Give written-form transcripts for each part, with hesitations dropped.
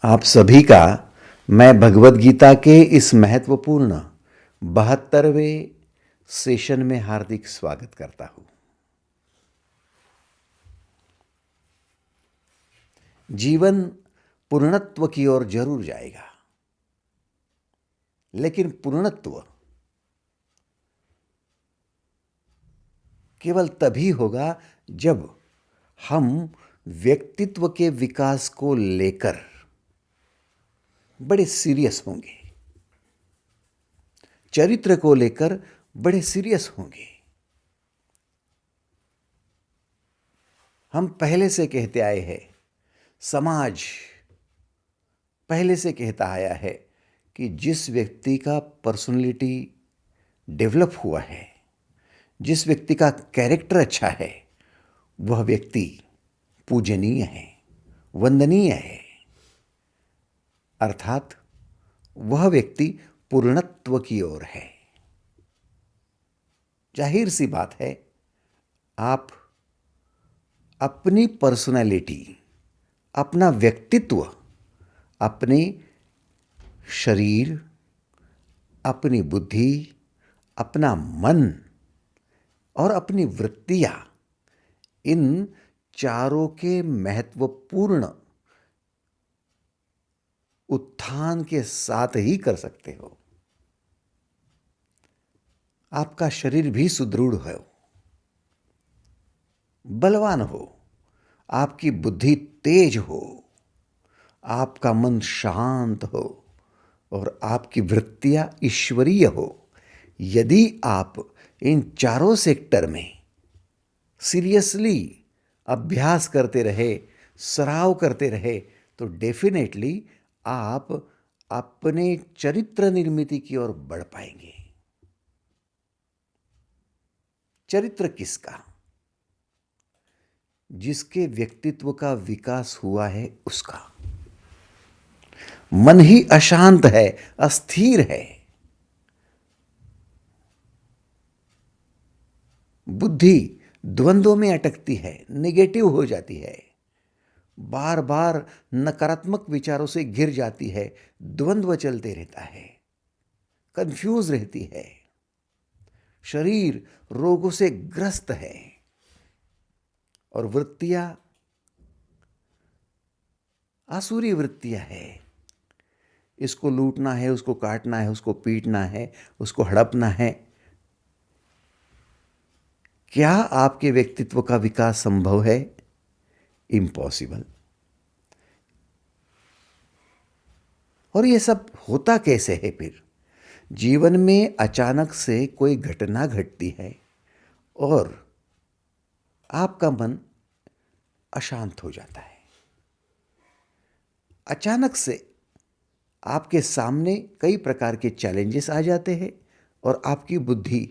आप सभी का मैं भगवत गीता के इस महत्वपूर्ण 72वें सेशन में हार्दिक स्वागत करता हूं। जीवन पूर्णत्व की ओर जरूर जाएगा, लेकिन पूर्णत्व केवल तभी होगा जब हम व्यक्तित्व के विकास को लेकर बड़े सीरियस होंगे, चरित्र को लेकर बड़े सीरियस होंगे। हम पहले से कहते आए हैं, समाज पहले से कहता आया है कि जिस व्यक्ति का पर्सनैलिटी डेवलप हुआ है, जिस व्यक्ति का कैरेक्टर अच्छा है, वह व्यक्ति पूजनीय है, वंदनीय है। अर्थात वह व्यक्ति पूर्णत्व की ओर है। जाहिर सी बात है, आप अपनी पर्सनैलिटी, अपना व्यक्तित्व, अपने शरीर, अपनी बुद्धि, अपना मन और अपनी वृत्तियां, इन चारों के महत्वपूर्ण उत्थान के साथ ही कर सकते हो। आपका शरीर भी सुदृढ़ हो, बलवान हो, आपकी बुद्धि तेज हो, आपका मन शांत हो और आपकी वृत्तियां ईश्वरीय हो। यदि आप इन चारों सेक्टर में सीरियसली अभ्यास करते रहे, सराव करते रहे, तो डेफिनेटली आप अपने चरित्र निर्मिति की ओर बढ़ पाएंगे। चरित्र किसका? जिसके व्यक्तित्व का विकास हुआ है उसका। मन ही अशांत है, अस्थिर है, बुद्धि द्वंद्व में अटकती है, नेगेटिव हो जाती है, बार बार नकारात्मक विचारों से घिर जाती है, द्वंद्व चलते रहता है, कंफ्यूज रहती है, शरीर रोगों से ग्रस्त है और वृत्तियां आसुरी वृत्तियां है। इसको लूटना है, उसको काटना है, उसको पीटना है, उसको हड़पना है। क्या आपके व्यक्तित्व का विकास संभव है? इम्पॉसिबल। और ये सब होता कैसे है? फिर जीवन में अचानक से कोई घटना घटती है और आपका मन अशांत हो जाता है। अचानक से आपके सामने कई प्रकार के चैलेंजेस आ जाते हैं और आपकी बुद्धि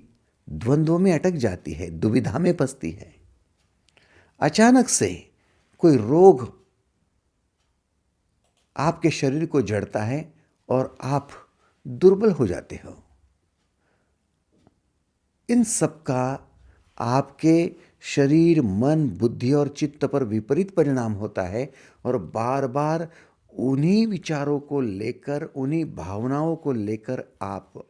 द्वंद्व में अटक जाती है, दुविधा में फंसती है। अचानक से कोई रोग आपके शरीर को जड़ता है और आप दुर्बल हो जाते हो। इन सब का आपके शरीर, मन, बुद्धि और चित्त पर विपरीत परिणाम होता है और बार बार उन्हीं विचारों को लेकर, उन्हीं भावनाओं को लेकर आप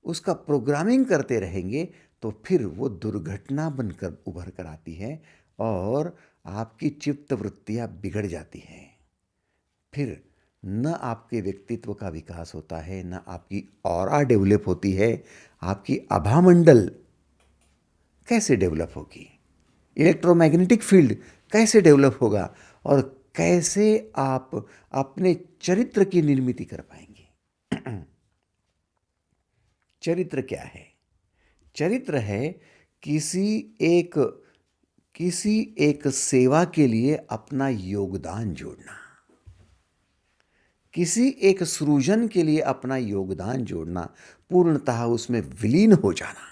उसका प्रोग्रामिंग करते रहेंगे, तो फिर वो दुर्घटना बनकर उभर कर आती है और आपकी चित्त वृत्तियां बिगड़ जाती हैं। फिर न आपके व्यक्तित्व का विकास होता है, न आपकी ऑरा डेवलप होती है। आपकी आभामंडल कैसे डेवलप होगी? इलेक्ट्रोमैग्नेटिक फील्ड कैसे डेवलप होगा? और कैसे आप अपने चरित्र की निर्मिति कर पाएंगे? चरित्र क्या है? चरित्र है किसी एक सेवा के लिए अपना योगदान जोड़ना, किसी एक सृजन के लिए अपना योगदान जोड़ना, पूर्णतः उसमें विलीन हो जाना,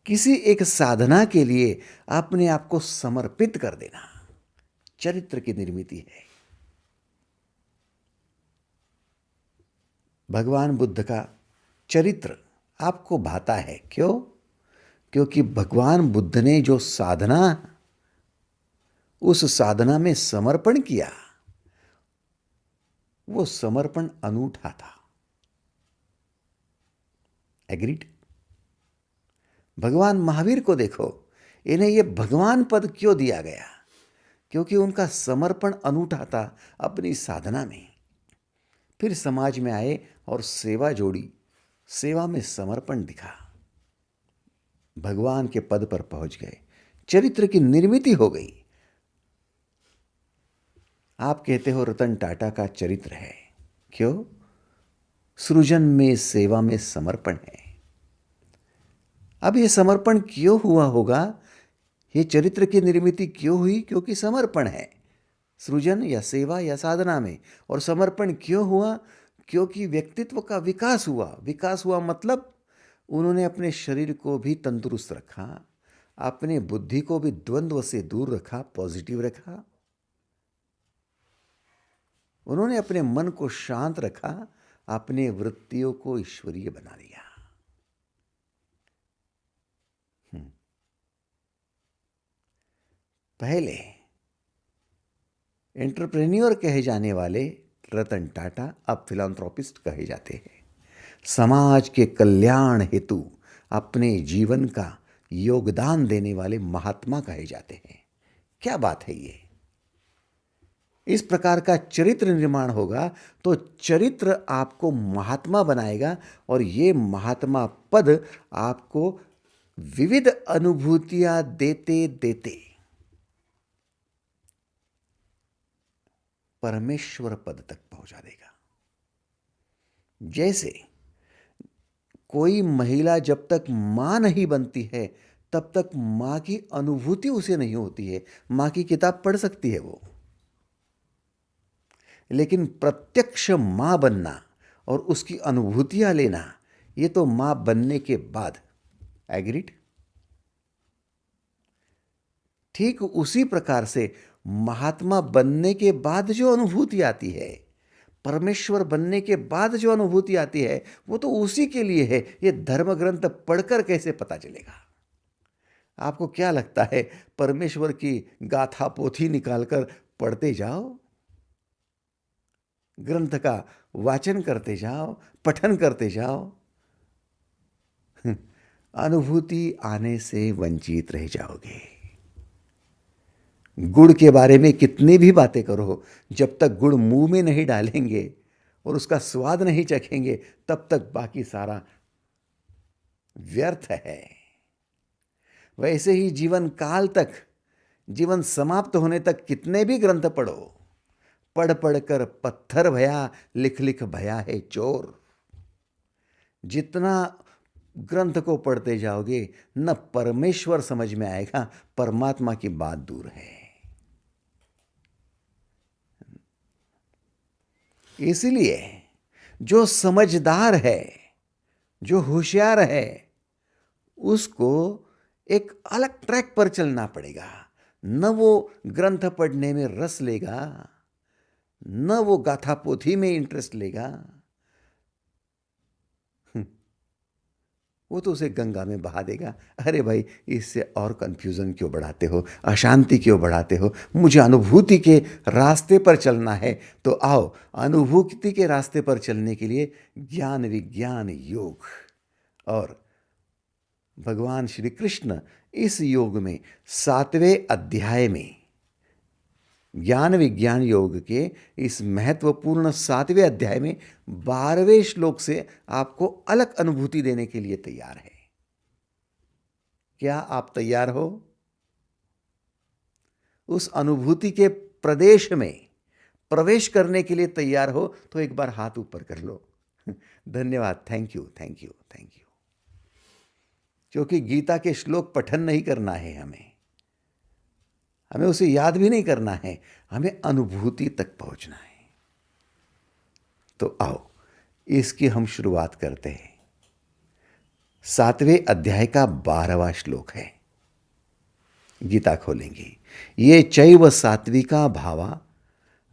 किसी एक साधना के लिए अपने आप को समर्पित कर देना, चरित्र की निर्मिति है। भगवान बुद्ध का चरित्र आपको भाता है। क्यों? क्योंकि भगवान बुद्ध ने जो साधना उस साधना में समर्पण किया, वो समर्पण अनूठा था। एग्रीड? भगवान महावीर को देखो, इन्हें ये भगवान पद क्यों दिया गया? क्योंकि उनका समर्पण अनूठा था अपनी साधना में। फिर समाज में आए और सेवा जोड़ी, सेवा में समर्पण दिखा, भगवान के पद पर पहुंच गए, चरित्र की निर्मिति हो गई। आप कहते हो रतन टाटा का चरित्र है, क्यों? सृजन में, सेवा में समर्पण है। अब ये समर्पण क्यों हुआ होगा? ये चरित्र की निर्मिति क्यों हुई? क्योंकि समर्पण है, सृजन या सेवा या साधना में। और समर्पण क्यों हुआ? क्योंकि व्यक्तित्व का विकास हुआ। विकास हुआ मतलब उन्होंने अपने शरीर को भी तंदुरुस्त रखा, अपने बुद्धि को भी द्वंद्व से दूर रखा, पॉजिटिव रखा। उन्होंने अपने मन को शांत रखा, अपने वृत्तियों को ईश्वरीय बना दिया। पहले एंटरप्रेन्योर कहे जाने वाले रतन टाटा अब फिलैंथ्रोपिस्ट कहे जाते हैं। समाज के कल्याण हेतु अपने जीवन का योगदान देने वाले महात्मा कहे जाते हैं। क्या बात है ये! इस प्रकार का चरित्र निर्माण होगा तो चरित्र आपको महात्मा बनाएगा, और ये महात्मा पद आपको विविध अनुभूतियां देते देते परमेश्वर पद तक पहुंचा देगा। जैसे कोई महिला जब तक मां नहीं बनती है तब तक मां की अनुभूति उसे नहीं होती है। मां की किताब पढ़ सकती है वो, लेकिन प्रत्यक्ष मां बनना और उसकी अनुभूतियां लेना, ये तो मां बनने के बाद। एग्रीड? ठीक उसी प्रकार से महात्मा बनने के बाद जो अनुभूति आती है, परमेश्वर बनने के बाद जो अनुभूति आती है, वो तो उसी के लिए है। ये धर्म ग्रंथ पढ़कर कैसे पता चलेगा? आपको क्या लगता है, परमेश्वर की गाथा पोथी निकालकर पढ़ते जाओ, ग्रंथ का वाचन करते जाओ, पठन करते जाओ, अनुभूति आने से वंचित रह जाओगे। गुड़ के बारे में कितनी भी बातें करो, जब तक गुड़ मुंह में नहीं डालेंगे और उसका स्वाद नहीं चखेंगे, तब तक बाकी सारा व्यर्थ है। वैसे ही जीवन काल तक, जीवन समाप्त होने तक कितने भी ग्रंथ पढ़ो, पढ़ पढ़ कर पत्थर भया, लिख लिख भया है चोर। जितना ग्रंथ को पढ़ते जाओगे, न परमेश्वर समझ में आएगा, परमात्मा की बात दूर है। इसलिए जो समझदार है, जो होशियार है, उसको एक अलग ट्रैक पर चलना पड़ेगा। न वो ग्रंथ पढ़ने में रस लेगा, न वो गाथा पोथी में इंटरेस्ट लेगा, वो तो उसे गंगा में बहा देगा। अरे भाई, इससे और कंफ्यूजन क्यों बढ़ाते हो, अशांति क्यों बढ़ाते हो? मुझे अनुभूति के रास्ते पर चलना है, तो आओ, अनुभूति के रास्ते पर चलने के लिए ज्ञान विज्ञान योग। और भगवान श्री कृष्ण इस योग में 7वें अध्याय में, ज्ञान विज्ञान योग के इस महत्वपूर्ण 7वें अध्याय में 12वें श्लोक से आपको अलग अनुभूति देने के लिए तैयार है। क्या आप तैयार हो? उस अनुभूति के प्रदेश में प्रवेश करने के लिए तैयार हो तो एक बार हाथ ऊपर कर लो। धन्यवाद, thank you, thank you, thank you. क्योंकि गीता के श्लोक पठन नहीं करना है हमें उसे याद भी नहीं करना है, हमें अनुभूति तक पहुंचना है। तो आओ, इसकी हम शुरुआत करते हैं। 7वें अध्याय का 12वां श्लोक है। गीता खोलेंगे। ये चैव सात्विका भावा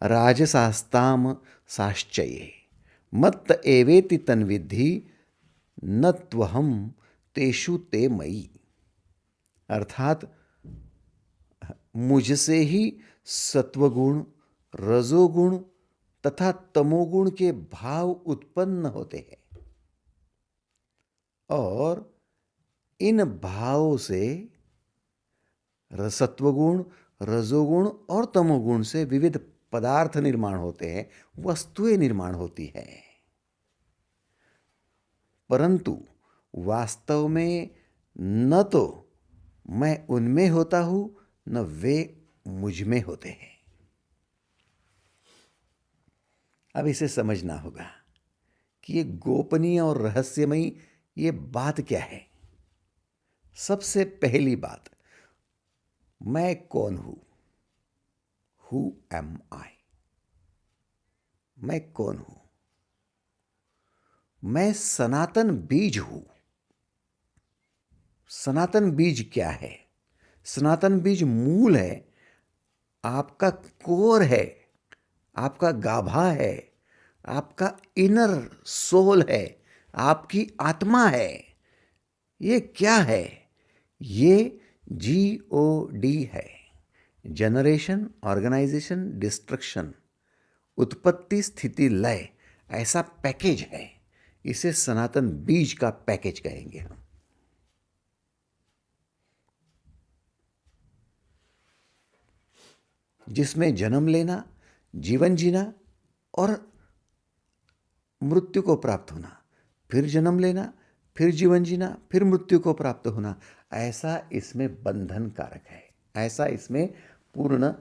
राजसास्ताम साश्चये मत्त एवेति तन्विद्धि न त्वहम तेषु ते मयि। अर्थात मुझसे ही सत्वगुण, रजोगुण तथा तमोगुण के भाव उत्पन्न होते हैं और इन भावों से सत्वगुण, रजोगुण और तमोगुण से विविध पदार्थ निर्माण होते हैं, वस्तुएं निर्माण होती हैं। परंतु वास्तव में न तो मैं उनमें होता हूं, न वे मुझ में होते हैं। अब इसे समझना होगा कि ये गोपनीय और रहस्यमयी ये बात क्या है। सबसे पहली बात, मैं कौन हूं? हु एम आई? मैं कौन हूं? मैं सनातन बीज हूं। सनातन बीज क्या है? सनातन बीज मूल है, आपका कोर है, आपका गाभा है, आपका इनर सोल है, आपकी आत्मा है। ये क्या है? ये GOD है, जनरेशन, ऑर्गेनाइजेशन, डिस्ट्रक्शन, उत्पत्ति, स्थिति, लय, ऐसा पैकेज है। इसे सनातन बीज का पैकेज कहेंगे हम। जिसमें जन्म लेना, जीवन जीना और मृत्यु को प्राप्त होना, फिर जन्म लेना, फिर जीवन जीना, फिर मृत्यु को प्राप्त होना, ऐसा इसमें बंधन कारक है। ऐसा इसमें पूर्ण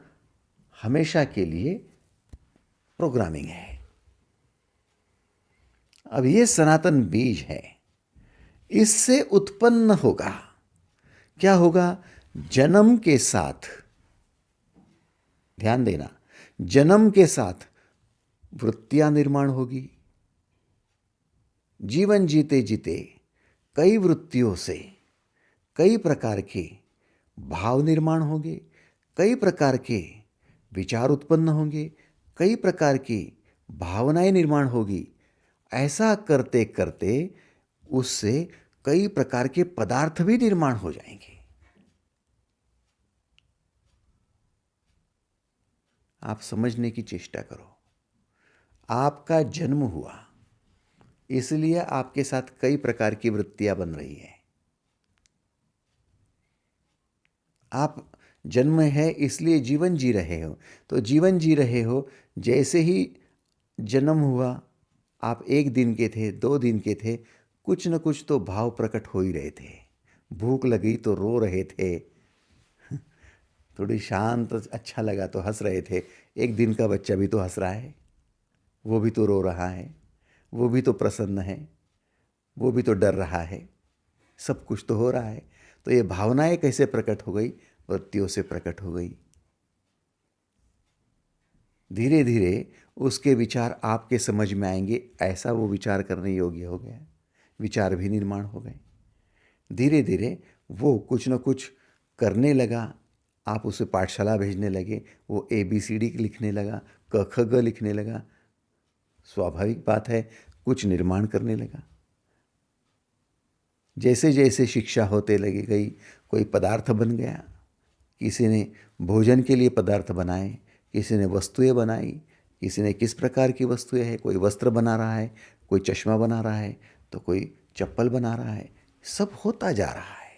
हमेशा के लिए प्रोग्रामिंग है। अब ये सनातन बीज है, इससे उत्पन्न होगा, क्या होगा? जन्म के साथ, ध्यान देना, जन्म के साथ वृत्तियां निर्माण होगी। जीवन जीते जीते कई वृत्तियों से कई प्रकार के भाव निर्माण होंगे, कई प्रकार के विचार उत्पन्न होंगे, कई प्रकार की भावनाएं निर्माण होगी। ऐसा करते करते उससे कई प्रकार के पदार्थ भी निर्माण हो जाएंगे। आप समझने की चेष्टा करो। आपका जन्म हुआ, इसलिए आपके साथ कई प्रकार की वृत्तियां बन रही हैं। आप जन्म है इसलिए जीवन जी रहे हो, तो जीवन जी रहे हो। जैसे ही जन्म हुआ, आप 1 दिन के थे, 2 दिन के थे, कुछ न कुछ तो भाव प्रकट हो ही रहे थे। भूख लगी तो रो रहे थे, थोड़ी शांत अच्छा लगा तो हंस रहे थे। 1 दिन का बच्चा भी तो हंस रहा है, वो भी तो रो रहा है, वो भी तो प्रसन्न है, वो भी तो डर रहा है, सब कुछ तो हो रहा है। तो ये भावनाएं कैसे प्रकट हो गई? वृत्तियों से प्रकट हो गई। धीरे धीरे उसके विचार आपके समझ में आएंगे, ऐसा वो विचार करने योग्य हो गया, विचार भी निर्माण हो गए। धीरे धीरे वो कुछ न कुछ करने लगा, आप उसे पाठशाला भेजने लगे, वो ABCD लिखने लगा, क ख ग लिखने लगा। स्वाभाविक बात है, कुछ निर्माण करने लगा। जैसे जैसे शिक्षा होते लगी गई, कोई पदार्थ बन गया। किसी ने भोजन के लिए पदार्थ बनाए, किसी ने वस्तुएं बनाई, किसी ने किस प्रकार की वस्तुएं हैं, कोई वस्त्र बना रहा है, कोई चश्मा बना रहा है, तो कोई चप्पल बना रहा है। सब होता जा रहा है।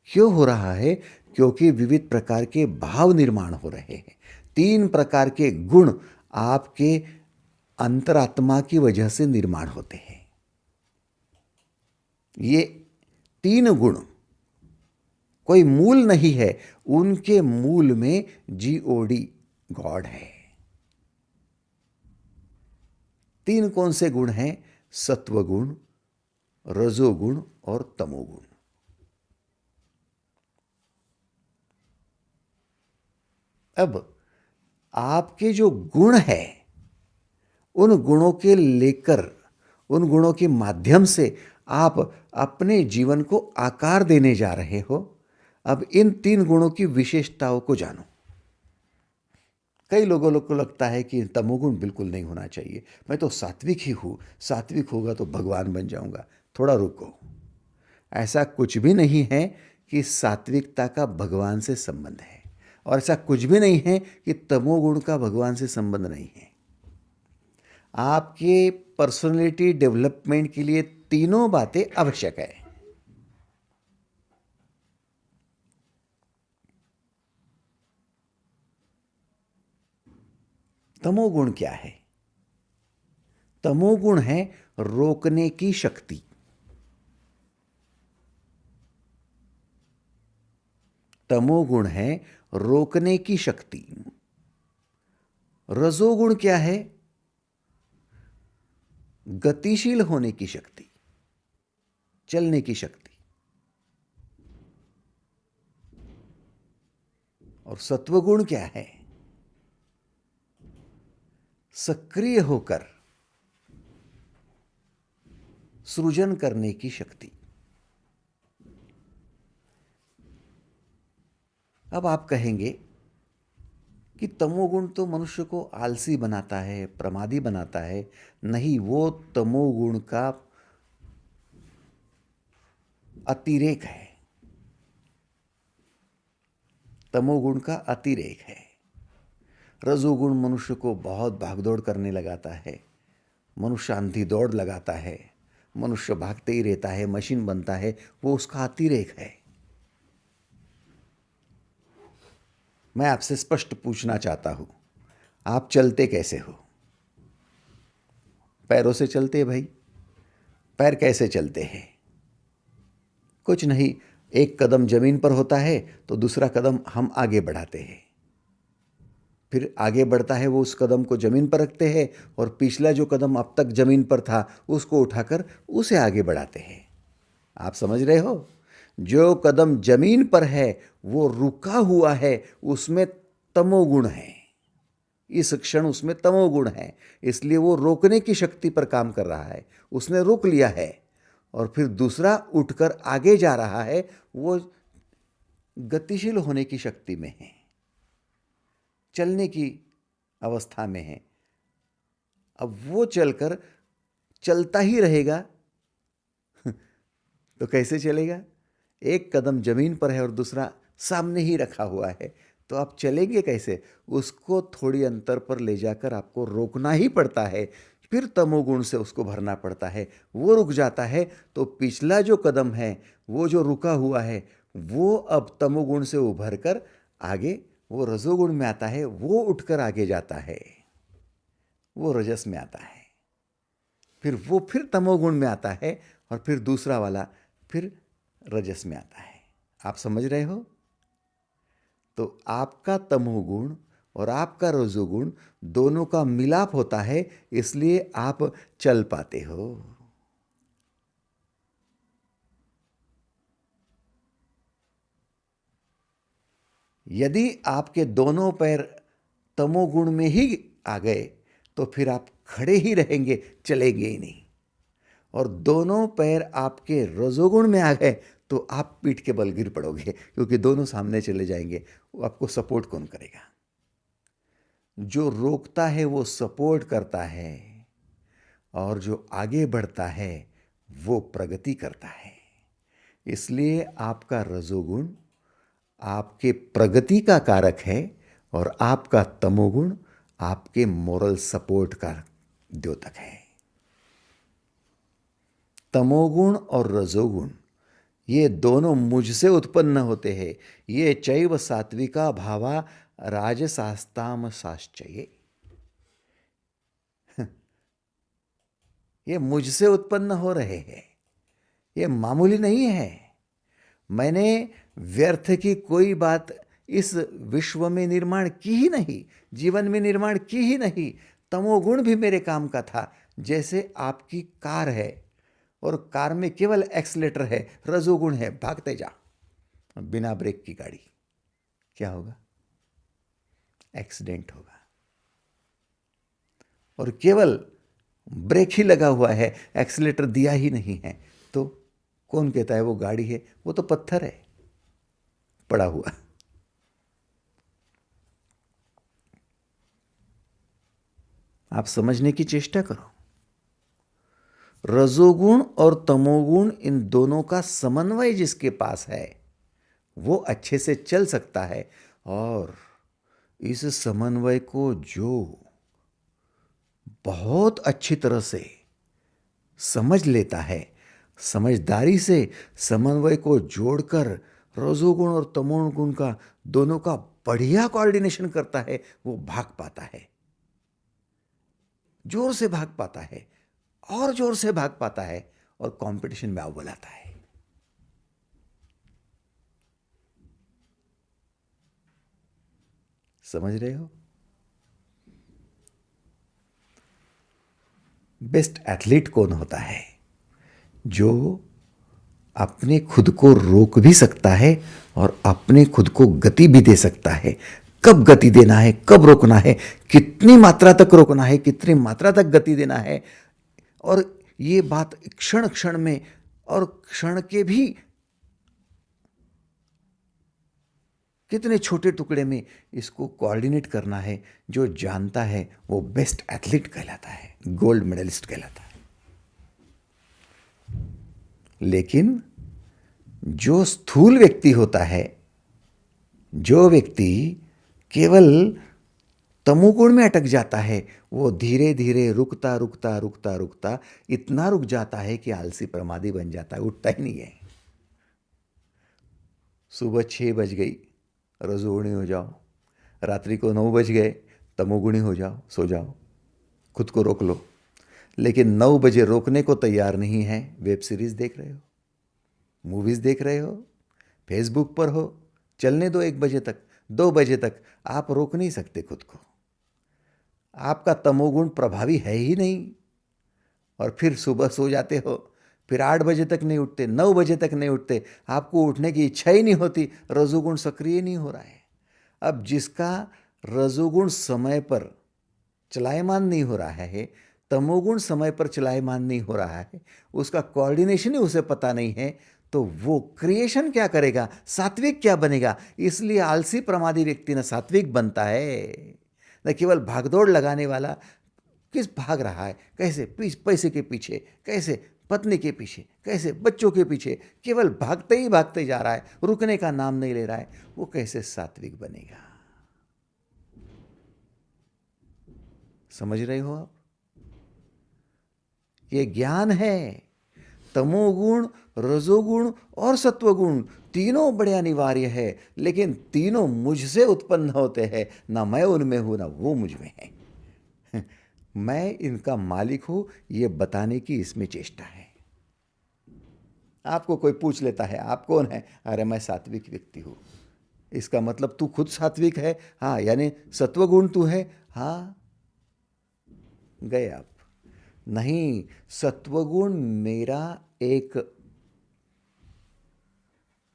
क्यों हो रहा है? क्योंकि विविध प्रकार के भाव निर्माण हो रहे हैं। 3 प्रकार के गुण आपके अंतरात्मा की वजह से निर्माण होते हैं। ये 3 गुण कोई मूल नहीं है, उनके मूल में GOD, गॉड है। 3 कौन से गुण हैं? सत्वगुण, रजोगुण और तमोगुण। अब आपके जो गुण है, उन गुणों के लेकर, उन गुणों के माध्यम से आप अपने जीवन को आकार देने जा रहे हो। अब इन 3 गुणों की विशेषताओं को जानो। कई लोगों को लगता है कि तमोगुण बिल्कुल नहीं होना चाहिए, मैं तो सात्विक ही हूँ, सात्विक होगा तो भगवान बन जाऊंगा। थोड़ा रुको, ऐसा कुछ भी नहीं है कि सात्विकता का भगवान से संबंध है, और ऐसा कुछ भी नहीं है कि तमोगुण का भगवान से संबंध नहीं है। आपके पर्सनालिटी डेवलपमेंट के लिए तीनों बातें आवश्यक है। तमोगुण क्या है? तमोगुण है रोकने की शक्ति। तमोगुण है रोकने की शक्ति। रजोगुण क्या है? गतिशील होने की शक्ति, चलने की शक्ति। और सत्वगुण क्या है? सक्रिय होकर सृजन करने की शक्ति। अब आप कहेंगे कि तमोगुण तो मनुष्य को आलसी बनाता है, प्रमादी बनाता है। नहीं, वो तमोगुण का अतिरेक है। तमोगुण का अतिरेक है। रजोगुण मनुष्य को बहुत भागदौड़ करने लगाता है, मनुष्य अंधी दौड़ लगाता है, मनुष्य भागते ही रहता है, मशीन बनता है। वो उसका अतिरेक है। मैं आपसे स्पष्ट पूछना चाहता हूं, आप चलते कैसे हो? पैरों से चलते हैं भाई। पैर कैसे चलते हैं? कुछ नहीं, एक कदम जमीन पर होता है तो दूसरा कदम हम आगे बढ़ाते हैं, फिर आगे बढ़ता है वो उस कदम को जमीन पर रखते हैं, और पिछला जो कदम अब तक जमीन पर था उसको उठाकर उसे आगे बढ़ाते हैं। आप समझ रहे हो? जो कदम जमीन पर है वो रुका हुआ है, उसमें तमोगुण है। इस क्षण उसमें तमोगुण है, इसलिए वो रोकने की शक्ति पर काम कर रहा है। उसने रोक लिया है, और फिर दूसरा उठकर आगे जा रहा है, वो गतिशील होने की शक्ति में है, चलने की अवस्था में है। अब वो चलकर चलता ही रहेगा तो कैसे चलेगा? एक कदम जमीन पर है और दूसरा सामने ही रखा हुआ है, तो आप चलेंगे कैसे? उसको थोड़ी अंतर पर ले जाकर आपको रोकना ही पड़ता है, फिर तमोगुण से उसको भरना पड़ता है। वो रुक जाता है तो पिछला जो कदम है, वो जो रुका हुआ है, वो अब तमोगुण से उभर कर आगे वो रजोगुण में आता है, वो उठकर आगे जाता है, वो रजस में आता है, फिर वो फिर तमोगुण में आता है, और फिर दूसरा वाला फिर रजस में आता है। आप समझ रहे हो? तो आपका तमोगुण और आपका रजोगुण दोनों का मिलाप होता है, इसलिए आप चल पाते हो। यदि आपके दोनों पैर तमोगुण में ही आ गए तो फिर आप खड़े ही रहेंगे, चलेंगे ही नहीं। और दोनों पैर आपके रजोगुण में आ गए तो आप पीठ के बल गिर पड़ोगे, क्योंकि दोनों सामने चले जाएंगे। वो आपको सपोर्ट कौन करेगा? जो रोकता है वो सपोर्ट करता है, और जो आगे बढ़ता है वो प्रगति करता है। इसलिए आपका रजोगुण आपके प्रगति का कारक है, और आपका तमोगुण आपके मोरल सपोर्ट का द्योतक है। तमोगुण और रजोगुण ये दोनों मुझसे उत्पन्न होते हैं। ये चैव सात्विका भावा राजसास्ताम साश्चये। ये मुझसे उत्पन्न हो रहे हैं, ये मामूली नहीं है। मैंने व्यर्थ की कोई बात इस विश्व में निर्माण की ही नहीं, जीवन में निर्माण की ही नहीं। तमोगुण भी मेरे काम का था। जैसे आपकी कार है और कार में केवल एक्सीलेटर है, रजोगुण है, भागते जा, बिना ब्रेक की गाड़ी, क्या होगा? एक्सीडेंट होगा। और केवल ब्रेक ही लगा हुआ है, एक्सीलेटर दिया ही नहीं है, तो कौन कहता है वो गाड़ी है? वो तो पत्थर है पड़ा हुआ। आप समझने की चेष्टा करो। रजोगुण और तमोगुण, इन दोनों का समन्वय जिसके पास है वो अच्छे से चल सकता है। और इस समन्वय को जो बहुत अच्छी तरह से समझ लेता है, समझदारी से समन्वय को जोड़कर रजोगुण और तमोगुण का दोनों का बढ़िया कोऑर्डिनेशन करता है, वो भाग पाता है, जोर से भाग पाता है और जोर से भाग पाता है और कंपटीशन में अव्वल आता है। समझ रहे हो? बेस्ट एथलीट कौन होता है? जो अपने खुद को रोक भी सकता है और अपने खुद को गति भी दे सकता है। कब गति देना है, कब रोकना है, कितनी मात्रा तक रोकना है, कितनी मात्रा तक गति देना है, और ये बात क्षण क्षण में और क्षण के भी कितने छोटे टुकड़े में इसको कोऑर्डिनेट करना है, जो जानता है वो बेस्ट एथलीट कहलाता है, गोल्ड मेडलिस्ट कहलाता है। लेकिन जो स्थूल व्यक्ति होता है, जो व्यक्ति केवल तमोगुण में अटक जाता है, वो धीरे धीरे रुकता रुकता रुकता रुकता इतना रुक जाता है कि आलसी प्रमादी बन जाता है, उठता ही नहीं है। सुबह 6 बज गई, रजोगुणी हो जाओ, रात्रि को 9 बज गए, तमोगुणी हो जाओ, सो जाओ, खुद को रोक लो। लेकिन 9 बजे रोकने को तैयार नहीं है। वेब सीरीज देख रहे हो, मूवीज देख रहे हो, फेसबुक पर हो, चलने दो 1 बजे तक, 2 बजे तक, आप रोक नहीं सकते खुद को। आपका तमोगुण प्रभावी है ही नहीं। और फिर सुबह सो जाते हो, फिर 8 बजे तक नहीं उठते, 9 बजे तक नहीं उठते, आपको उठने की इच्छा ही नहीं होती, रजोगुण सक्रिय नहीं हो रहा है। अब जिसका रजोगुण समय पर चलायमान नहीं हो रहा है, तमोगुण समय पर चलायमान नहीं हो रहा है, उसका कोऑर्डिनेशन ही उसे पता नहीं है, तो वो क्रिएशन क्या करेगा, सात्विक क्या बनेगा? इसलिए आलसी प्रमादी व्यक्ति न सात्विक बनता है, न केवल भागदौड़ लगाने वाला किस भाग रहा है, कैसे पैसे के पीछे, कैसे पत्नी के पीछे, कैसे बच्चों के पीछे, केवल भागते ही भागते जा रहा है, रुकने का नाम नहीं ले रहा है, वो कैसे सात्विक बनेगा? समझ रहे हो आप? ये ज्ञान है। तमोगुण, रजोगुण और सत्वगुण तीनों बड़े अनिवार्य है, लेकिन तीनों मुझसे उत्पन्न होते हैं, ना मैं उनमें हूं ना वो मुझ में है। मैं इनका मालिक हूं, ये बताने की इसमें चेष्टा है। आपको कोई पूछ लेता है आप कौन है? अरे मैं सात्विक व्यक्ति हूं। इसका मतलब तू खुद सात्विक है? हाँ, यानी सत्वगुण तू है? हाँ, गए आप। नहीं, सत्वगुण मेरा एक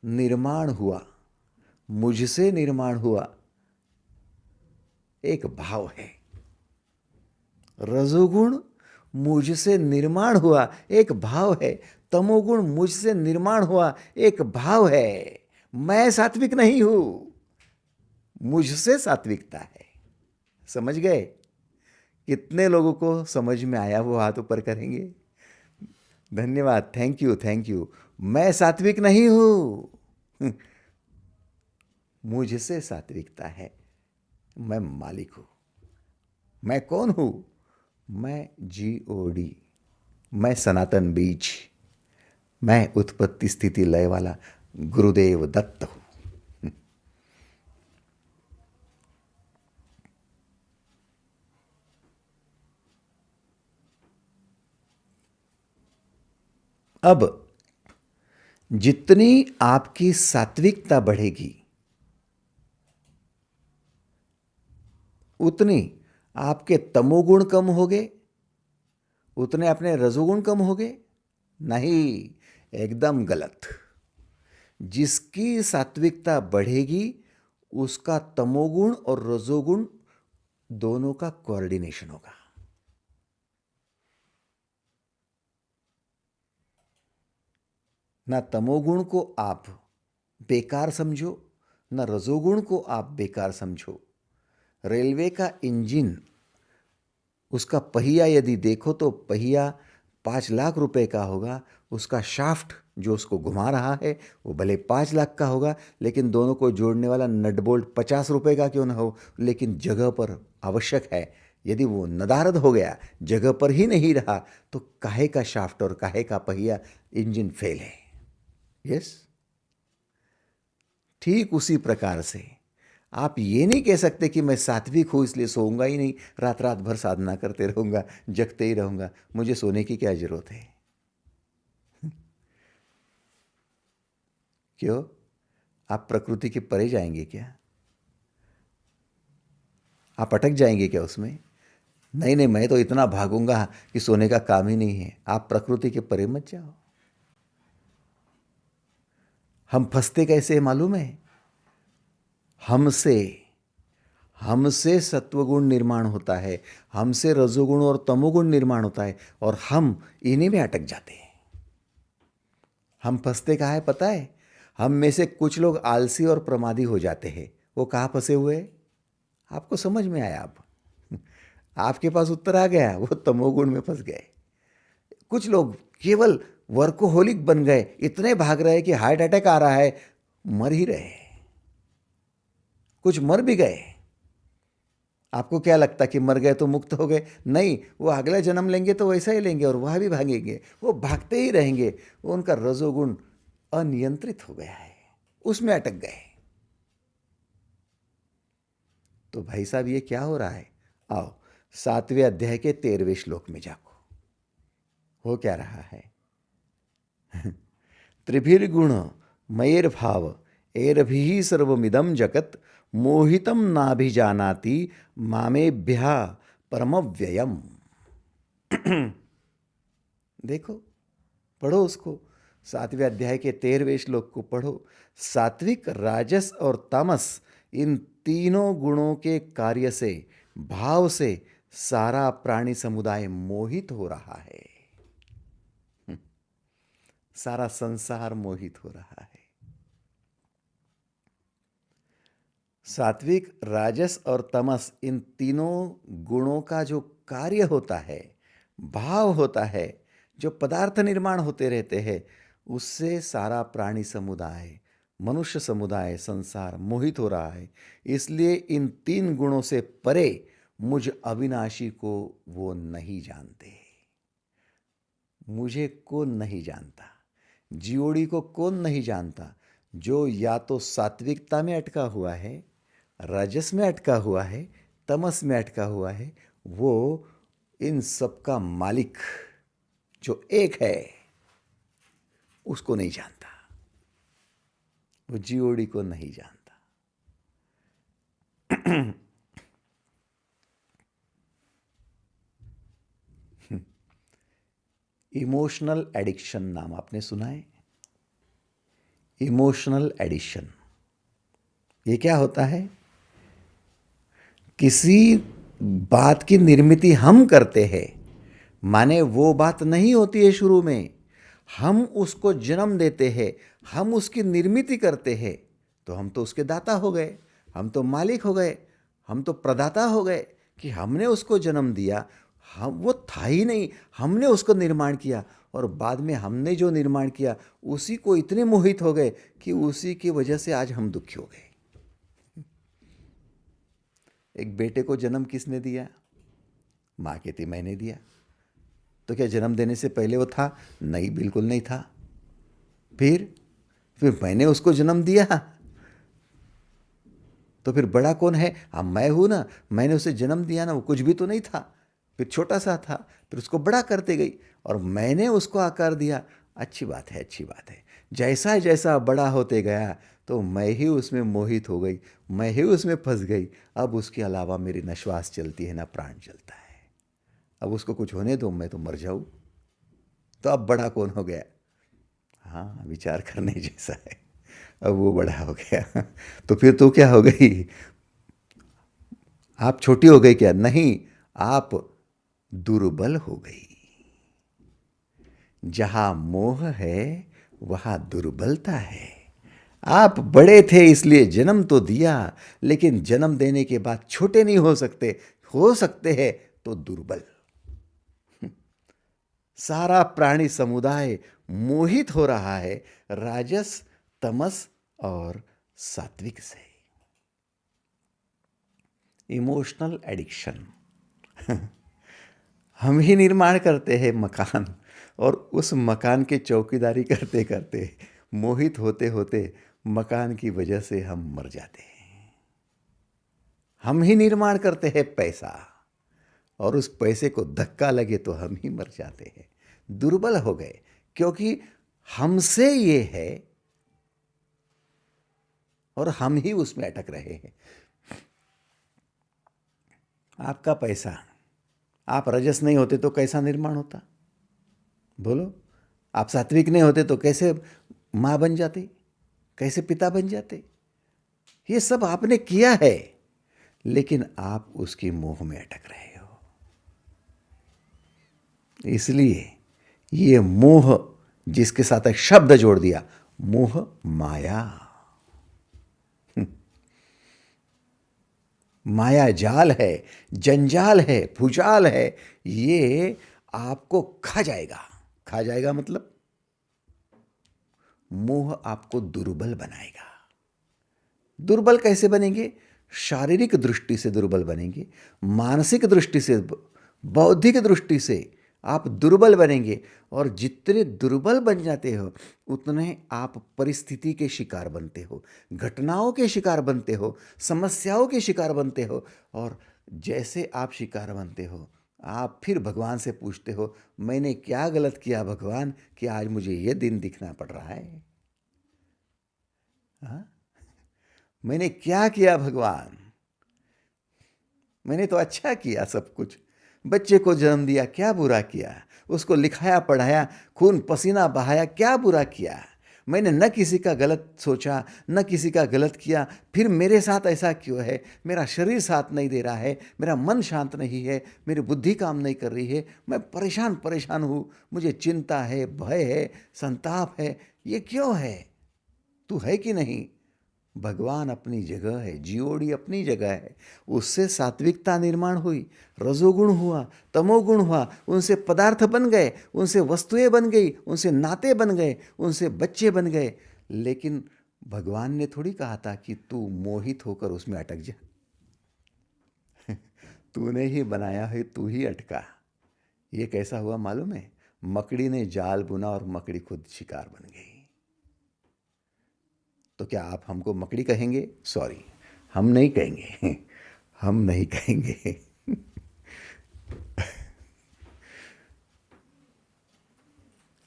निर्माण हुआ, मुझसे निर्माण हुआ एक भाव है। रजोगुण मुझसे निर्माण हुआ एक भाव है, तमोगुण मुझसे निर्माण हुआ एक भाव है। मैं सात्विक नहीं हूं, मुझसे सात्विकता है। समझ गए? कितने लोगों को समझ में आया वो हाथ ऊपर करेंगे? धन्यवाद, थैंक यू थैंक यू। मैं सात्विक नहीं हूं, मुझसे सात्विकता है। मैं मालिक हूं। मैं कौन हूं? मैं GOD, मैं सनातन बीज, मैं उत्पत्ति स्थिति लय वाला गुरुदेव दत्त हूं। अब जितनी आपकी सात्विकता बढ़ेगी, उतनी आपके तमोगुण कम होंगे, उतने अपने रजोगुण कम होंगे? नहीं, एकदम गलत। जिसकी सात्विकता बढ़ेगी उसका तमोगुण और रजोगुण दोनों का कोऑर्डिनेशन होगा। ना तमोगुण को आप बेकार समझो, ना रजोगुण को आप बेकार समझो। रेलवे का इंजन, उसका पहिया यदि देखो तो पहिया 5 लाख रुपए का होगा, उसका शाफ्ट जो उसको घुमा रहा है वो भले 5 लाख का होगा, लेकिन दोनों को जोड़ने वाला नट बोल्ट 50 रुपए का क्यों ना हो, लेकिन जगह पर आवश्यक है। यदि वो नदारद हो गया, जगह पर ही नहीं रहा, तो काहे का शाफ्ट और काहे का पहिया, इंजन फेल है। यस, ठीक उसी प्रकार से आप ये नहीं कह सकते कि मैं सात्विक हूं इसलिए सोऊंगा ही नहीं, रात रात भर साधना करते रहूंगा, जगते ही रहूंगा, मुझे सोने की क्या जरूरत है। क्यों? आप प्रकृति के परे जाएंगे क्या? आप अटक जाएंगे क्या उसमें? नहीं नहीं, मैं तो इतना भागूंगा कि सोने का काम ही नहीं है। आप प्रकृति के परे मत जाओ। हम फंसते कैसे हैं मालूम है? हमसे हमसे सत्वगुण निर्माण होता है, हमसे रजोगुण और तमोगुण निर्माण होता है, और हम इन्हीं में अटक जाते हैं। हम फंसते कहाँ है पता है? हम में से कुछ लोग आलसी और प्रमादी हो जाते हैं। वो कहाँ फंसे हुए हैं? आपको समझ में आया? अब आपके पास उत्तर आ गया। वो तमोगुण में फंस गए। कुछ लोग केवल वर्कोहोलिक बन गए, इतने भाग रहे कि हार्ट अटैक आ रहा है, मर ही रहे। कुछ मर भी गए। आपको क्या लगता कि मर गए तो मुक्त हो गए? नहीं, वो अगला जन्म लेंगे तो वैसा ही लेंगे और वह भी भागेंगे, वो भागते ही रहेंगे। वो उनका रजोगुण अनियंत्रित हो गया है, उसमें अटक गए। तो भाई साहब, ये क्या हो रहा है? आओ 7वें अध्याय के 13वें श्लोक में जाको। हो क्या रहा है? त्रिभिर्गुण मयेर्भाव एरभिः सर्वमिदं जगत् मोहितम नाभिजानाति मामेभ्यः परमव्ययम। देखो, पढ़ो उसको, 7वें अध्याय के 13वें श्लोक को पढ़ो। सात्विक, राजस और तामस, इन तीनों गुणों के कार्य से, भाव से सारा प्राणी समुदाय मोहित हो रहा है। सारा संसार मोहित हो रहा है। सात्विक, राजस और तमस, इन तीनों गुणों का जो कार्य होता है, भाव होता है, जो पदार्थ निर्माण होते रहते हैं, उससे सारा प्राणी समुदाय, मनुष्य समुदाय, संसार मोहित हो रहा है। इसलिए इन 3 गुणों से परे मुझ अविनाशी को वो नहीं जानते। मुझे कौन नहीं जानता? जीओडी को कौन नहीं जानता? जो या तो सात्विकता में अटका हुआ है, रजस में अटका हुआ है, तमस में अटका हुआ है, वो इन सब का मालिक जो एक है उसको नहीं जानता। वो जीओडी को नहीं जानता। इमोशनल एडिक्शन नाम आपने सुना है? इमोशनल एडिक्शन, ये क्या होता है? किसी बात की निर्मिति हम करते हैं, माने वो बात नहीं होती है शुरू में, हम उसको जन्म देते हैं, हम उसकी निर्मिति करते हैं, तो हम तो उसके दाता हो गए, हम तो मालिक हो गए, हम तो प्रदाता हो गए कि हमने उसको जन्म दिया। हम वो था ही नहीं, हमने उसको निर्माण किया, और बाद में हमने जो निर्माण किया उसी को इतने मोहित हो गए कि उसी की वजह से आज हम दुखी हो गए। एक बेटे को जन्म किसने दिया? माँ कहती मैंने दिया। तो क्या जन्म देने से पहले वो था? नहीं, बिल्कुल नहीं था। फिर मैंने उसको जन्म दिया, तो फिर बड़ा कौन है? हाँ, मैं हूं ना। मैंने उसे जन्म दिया ना, वो कुछ भी तो नहीं था, फिर छोटा सा था, फिर उसको बड़ा करते गई और मैंने उसको आकार दिया। अच्छी बात है, अच्छी बात है। जैसा जैसा बड़ा होते गया तो मैं ही उसमें मोहित हो गई, मैं ही उसमें फंस गई। अब उसके अलावा मेरी न श्वास चलती है, ना प्राण चलता है। अब उसको कुछ होने दो, मैं तो मर जाऊं। तो अब बड़ा कौन हो गया? हाँ, विचार करने जैसा है। अब वो बड़ा हो गया। तो फिर तो क्या हो गई? आप छोटी हो गई क्या? नहीं, आप दुर्बल हो गई। जहां मोह है वहां दुर्बलता है। आप बड़े थे इसलिए जन्म तो दिया, लेकिन जन्म देने के बाद छोटे नहीं हो सकते। हो सकते हैं तो दुर्बल। सारा प्राणी समुदाय मोहित हो रहा है राजस, तमस और सात्विक से। Emotional addiction. हम ही निर्माण करते हैं मकान, और उस मकान के चौकीदारी करते करते, मोहित होते होते मकान की वजह से हम मर जाते हैं। हम ही निर्माण करते हैं पैसा, और उस पैसे को धक्का लगे तो हम ही मर जाते हैं, दुर्बल हो गए, क्योंकि हमसे ये है और हम ही उसमें अटक रहे हैं। आपका पैसा, आप रजस नहीं होते तो कैसा निर्माण होता? बोलो। आप सात्विक नहीं होते तो कैसे माँ बन जाते, कैसे पिता बन जाते? ये सब आपने किया है, लेकिन आप उसकी मोह में अटक रहे हो। इसलिए ये मोह, जिसके साथ एक शब्द जोड़ दिया, मोह माया। माया जाल है, जंजाल है, भूजाल है। ये आपको खा जाएगा। खा जाएगा मतलब मोह आपको दुर्बल बनाएगा। दुर्बल कैसे बनेंगे? शारीरिक दृष्टि से दुर्बल बनेंगे, मानसिक दृष्टि से, बौद्धिक दृष्टि से आप दुर्बल बनेंगे। और जितने दुर्बल बन जाते हो, उतने आप परिस्थिति के शिकार बनते हो, घटनाओं के शिकार बनते हो, समस्याओं के शिकार बनते हो। और जैसे आप शिकार बनते हो, आप फिर भगवान से पूछते हो, मैंने क्या गलत किया भगवान कि आज मुझे ये दिन दिखना पड़ रहा है? हाँ? मैंने क्या किया भगवान? मैंने तो अच्छा किया सब कुछ। बच्चे को जन्म दिया, क्या बुरा किया? उसको लिखाया पढ़ाया, खून पसीना बहाया, क्या बुरा किया? मैंने न किसी का गलत सोचा, न किसी का गलत किया, फिर मेरे साथ ऐसा क्यों है? मेरा शरीर साथ नहीं दे रहा है, मेरा मन शांत नहीं है, मेरी बुद्धि काम नहीं कर रही है, मैं परेशान परेशान हूँ, मुझे चिंता है, भय है, संताप है। ये क्यों है? तू है कि नहीं? भगवान अपनी जगह है, जीओडी अपनी जगह है। उससे सात्विकता निर्माण हुई, रजोगुण हुआ, तमोगुण हुआ, उनसे पदार्थ बन गए, उनसे वस्तुएं बन गई, उनसे नाते बन गए, उनसे बच्चे बन गए। लेकिन भगवान ने थोड़ी कहा था कि तू मोहित होकर उसमें अटक जा। तूने ही बनाया है, तू ही अटका। ये कैसा हुआ मालूम है? मकड़ी ने जाल बुना और मकड़ी खुद शिकार बन गई। तो क्या आप हमको मकड़ी कहेंगे? सॉरी, हम नहीं कहेंगे। हम नहीं कहेंगे।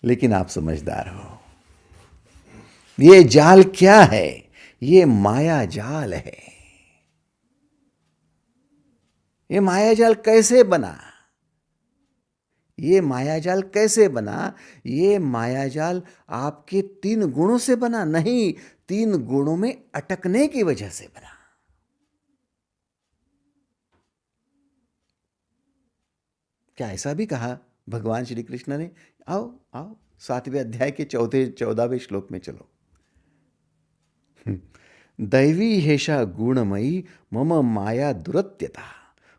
लेकिन आप समझदार हो। ये जाल क्या है? ये माया जाल है। ये माया जाल कैसे बना? ये मायाजाल कैसे बना? ये मायाजाल आपके 3 गुणों से बना नहीं, 3 गुणों में अटकने की वजह से बना। क्या ऐसा भी कहा भगवान श्री कृष्ण ने? आओ आओ, 7वें अध्याय के 14वें श्लोक में चलो। दैवी हेषा गुणमयी मम माया दुरत्यता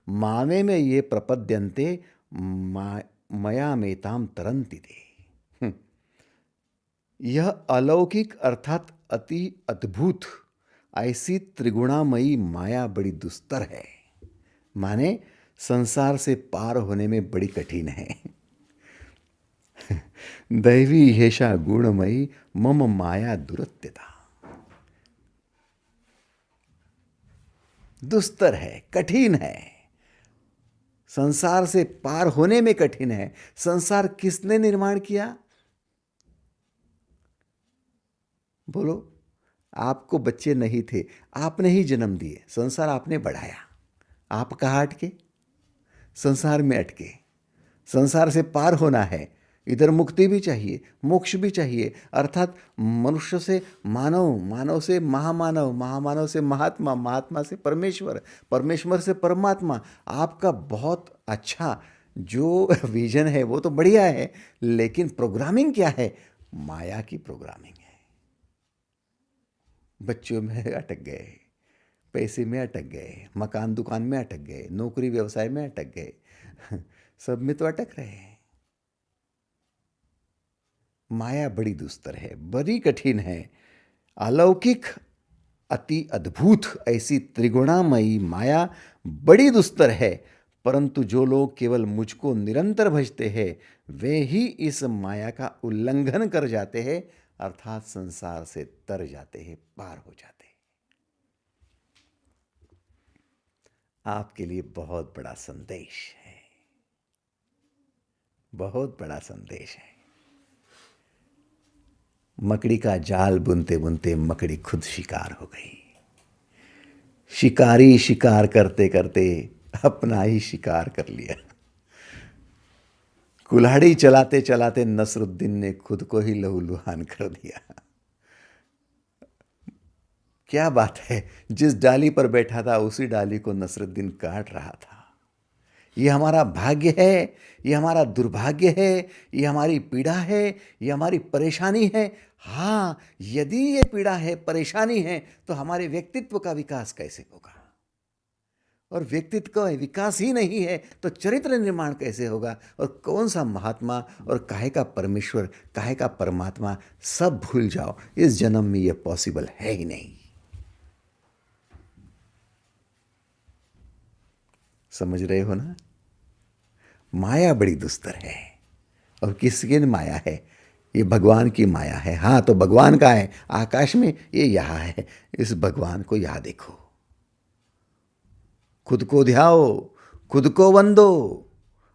मामे में ये प्रपद्यन्ते मया मेताम तरंति दे। यह अलौकिक अर्थात अति अद्भुत ऐसी त्रिगुणामयी माया बड़ी दुस्तर है, माने संसार से पार होने में बड़ी कठिन है। दैवी हेषा गुणमयी मम माया दुरत्यता। दुस्तर है, कठिन है, संसार से पार होने में कठिन है। संसार किसने निर्माण किया? बोलो। आपको बच्चे नहीं थे, आपने ही जन्म दिए, संसार आपने बढ़ाया। आप कहाँ अटके? संसार में अटके। संसार से पार होना है, इधर मुक्ति भी चाहिए, मोक्ष भी चाहिए, अर्थात मनुष्य से मानव, मानव से महामानव, महामानव से महात्मा, महात्मा से परमेश्वर, परमेश्वर से परमात्मा। आपका बहुत अच्छा जो विजन है वो तो बढ़िया है, लेकिन प्रोग्रामिंग क्या है? माया की प्रोग्रामिंग है। बच्चों में अटक गए, पैसे में अटक गए, मकान दुकान में अटक गए, नौकरी व्यवसाय में अटक गए। सब में तो अटक रहे हैं। माया बड़ी दुस्तर है, बड़ी कठिन है। अलौकिक, अति अद्भुत ऐसी त्रिगुणामयी माया बड़ी दुस्तर है, परंतु जो लोग केवल मुझको निरंतर भजते हैं वे ही इस माया का उल्लंघन कर जाते हैं, अर्थात संसार से तर जाते हैं, पार हो जाते हैं। आपके लिए बहुत बड़ा संदेश है, बहुत बड़ा संदेश है। मकड़ी का जाल बुनते बुनते मकड़ी खुद शिकार हो गई। शिकारी शिकार करते करते अपना ही शिकार कर लिया। कुल्हाड़ी चलाते चलाते नसरुद्दीन ने खुद को ही लहूलुहान कर दिया। क्या बात है, जिस डाली पर बैठा था उसी डाली को नसरुद्दीन काट रहा था। ये हमारा भाग्य है, ये हमारा दुर्भाग्य है, ये हमारी पीड़ा है, ये हमारी परेशानी है। हाँ, यदि ये पीड़ा है, परेशानी है, तो हमारे व्यक्तित्व का विकास कैसे होगा? और व्यक्तित्व का विकास ही नहीं है तो चरित्र निर्माण कैसे होगा? और कौन सा महात्मा और काहे का परमेश्वर, काहे का परमात्मा, सब भूल जाओ। इस जन्म में यह पॉसिबल है ही नहीं। समझ रहे हो ना? माया बड़ी दुस्तर है। और किसकी माया है? ये भगवान की माया है। हाँ, तो भगवान का है आकाश में, ये यहाँ है। इस भगवान को यहाँ देखो, खुद को ध्याओ, खुद को वंदो।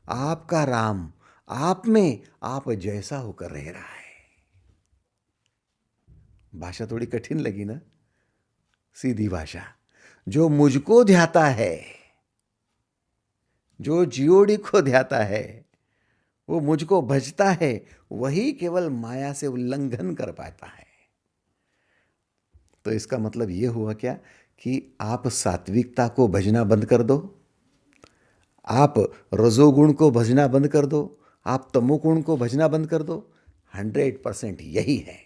आपका राम आप में आप जैसा होकर रह रहा है। भाषा थोड़ी कठिन लगी ना? सीधी भाषा। जो मुझको ध्याता है, जो जीओडी को ध्याता है, वो मुझको भजता है, वही केवल माया से उल्लंघन कर पाता है। तो इसका मतलब ये हुआ क्या कि आप सात्विकता को भजना बंद कर दो, आप रजोगुण को भजना बंद कर दो, आप तमोगुण को भजना बंद कर दो। 100% यही है।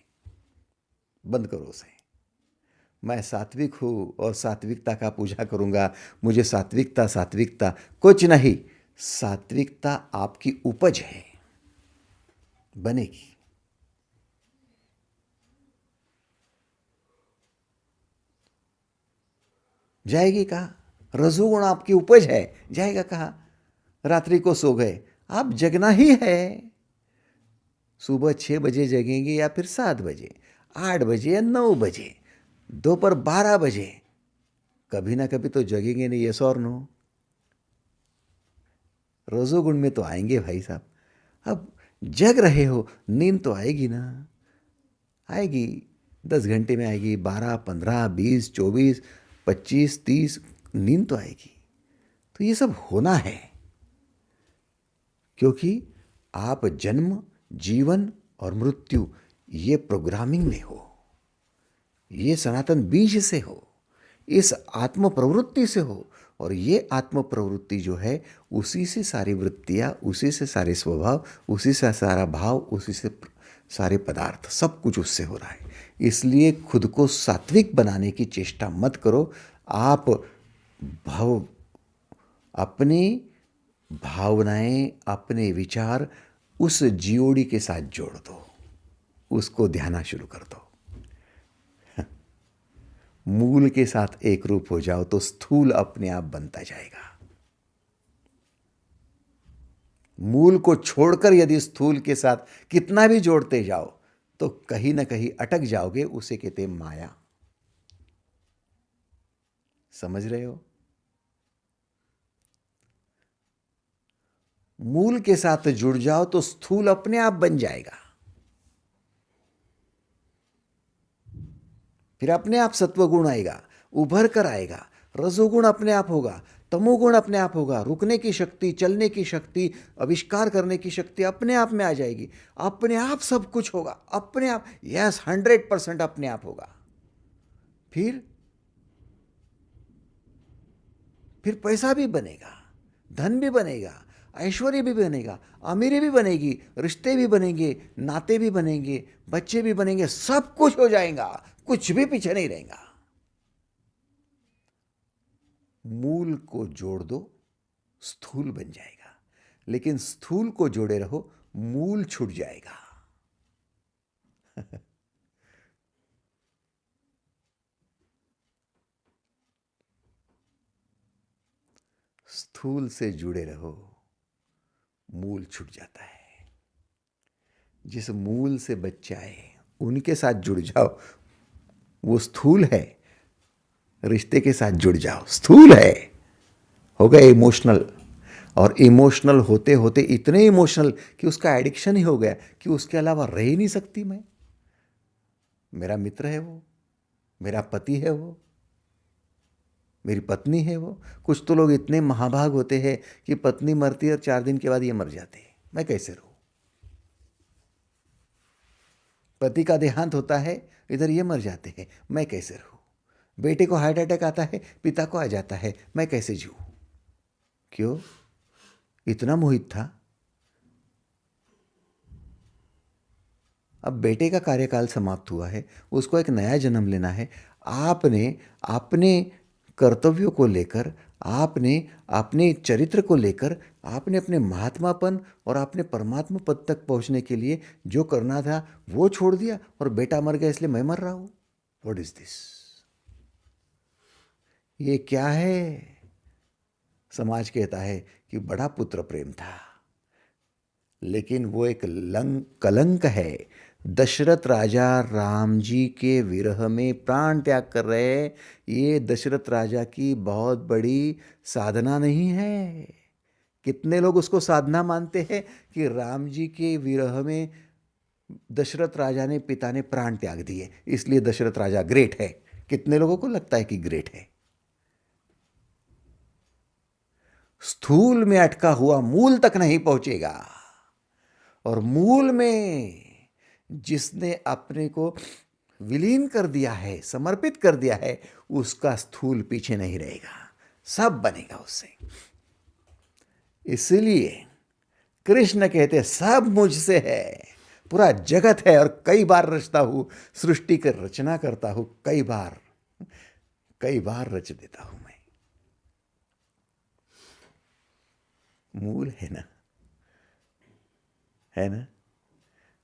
बंद करो उसे। मैं सात्विक हूं और सात्विकता का पूजा करूंगा, मुझे सात्विकता सात्विकता कुछ नहीं। सात्विकता आपकी उपज है, बनेगी। जाएगी कहाँ? रजोगुण आपकी उपज है, जाएगा कहाँ? रात्रि को सो गए, आप जगना ही है। सुबह 6 बजे जगेंगे या फिर 7 बजे, 8 बजे या 9 बजे, दोपहर 12 बजे, कभी ना कभी तो जगेंगे नहीं। यस और नो? रजोगुण में तो आएंगे भाई साहब। अब जग रहे हो, नींद तो आएगी ना? आएगी। 10 घंटे में आएगी, 12, 15, 20, 24, 25, 30, नींद तो आएगी। तो ये सब होना है, क्योंकि आप जन्म, जीवन और मृत्यु ये प्रोग्रामिंग में हो, ये सनातन बीज से हो, इस आत्म प्रवृत्ति से हो। और ये आत्म प्रवृत्ति जो है, उसी से सारी वृत्तियाँ, उसी से सारे स्वभाव, उसी से सारा भाव, उसी से सारे पदार्थ, सब कुछ उससे हो रहा है। इसलिए खुद को सात्विक बनाने की चेष्टा मत करो। आप भाव, अपनी भावनाएं, अपने विचार उस जीओडी के साथ जोड़ दो, उसको ध्याना शुरू कर दो। मूल के साथ एक रूप हो जाओ तो स्थूल अपने आप बनता जाएगा। मूल को छोड़कर यदि स्थूल के साथ कितना भी जोड़ते जाओ तो कहीं ना कहीं अटक जाओगे। उसे कहते हैं माया। समझ रहे हो? मूल के साथ जुड़ जाओ तो स्थूल अपने आप बन जाएगा। फिर अपने आप सत्वगुण आएगा, उभर कर आएगा। रजोगुण अपने आप होगा, तमोगुण अपने आप होगा। रुकने की शक्ति, चलने की शक्ति, आविष्कार करने की शक्ति अपने आप में आ जाएगी। अपने आप सब कुछ होगा, अपने आप। यस, 100% अपने आप होगा। फिर पैसा भी बनेगा, धन भी बनेगा, ऐश्वर्य भी बनेगा, अमीरी भी बनेगी, रिश्ते भी बनेंगे, नाते भी बनेंगे, बच्चे भी बनेंगे, सब कुछ हो जाएगा, कुछ भी पीछे नहीं रहेगा। मूल को जोड़ दो, स्थूल बन जाएगा। लेकिन स्थूल को जोड़े रहो, मूल छूट जाएगा। स्थूल से जुड़े रहो, मूल छूट जाता है। जिस मूल से बच्चे आए उनके साथ जुड़ जाओ, वो स्थूल है, रिश्ते के साथ जुड़ जाओ, स्थूल है, हो गए इमोशनल। और इमोशनल होते होते इतने इमोशनल कि उसका एडिक्शन ही हो गया कि उसके अलावा रह ही नहीं सकती मैं। मेरा मित्र है वो, मेरा पति है वो, मेरी पत्नी है वो। कुछ तो लोग इतने महाभाग होते हैं कि पत्नी मरती है और 4 दिन के बाद ये मर जाते हैं। मैं कैसे रहूं? पति का देहांत होता है, इधर ये मर जाते हैं, मैं कैसे रहूं? बेटे को हार्ट अटैक आता है, पिता को आ जाता है, मैं कैसे जीऊं? क्यों? इतना मोहित था। अब बेटे का कार्यकाल समाप्त हुआ है, उसको एक नया जन्म लेना है। आपने अपने कर्तव्यों को लेकर, आपने अपने चरित्र को लेकर, आपने अपने महात्मापन और अपने परमात्मा पद तक पहुंचने के लिए जो करना था वो छोड़ दिया, और बेटा मर गया इसलिए मैं मर रहा हूं। What is this? ये क्या है? समाज कहता है कि बड़ा पुत्र प्रेम था, लेकिन वो एक कलंक है। दशरथ राजा राम जी के विरह में प्राण त्याग कर रहे हैं, ये दशरथ राजा की बहुत बड़ी साधना नहीं है। कितने लोग उसको साधना मानते हैं कि राम जी के विरह में दशरथ राजा ने, पिता ने प्राण त्याग दिए, इसलिए दशरथ राजा ग्रेट है। कितने लोगों को लगता है कि ग्रेट है? स्थूल में अटका हुआ मूल तक नहीं पहुंचेगा। और मूल में जिसने अपने को विलीन कर दिया है, समर्पित कर दिया है, उसका स्थूल पीछे नहीं रहेगा, सब बनेगा उससे। इसलिए कृष्ण कहते सब मुझसे है, पूरा जगत है, और कई बार रचता हूं, सृष्टि की रचना करता हूं, कई बार रच देता हूं मैं। मूल है ना, है ना?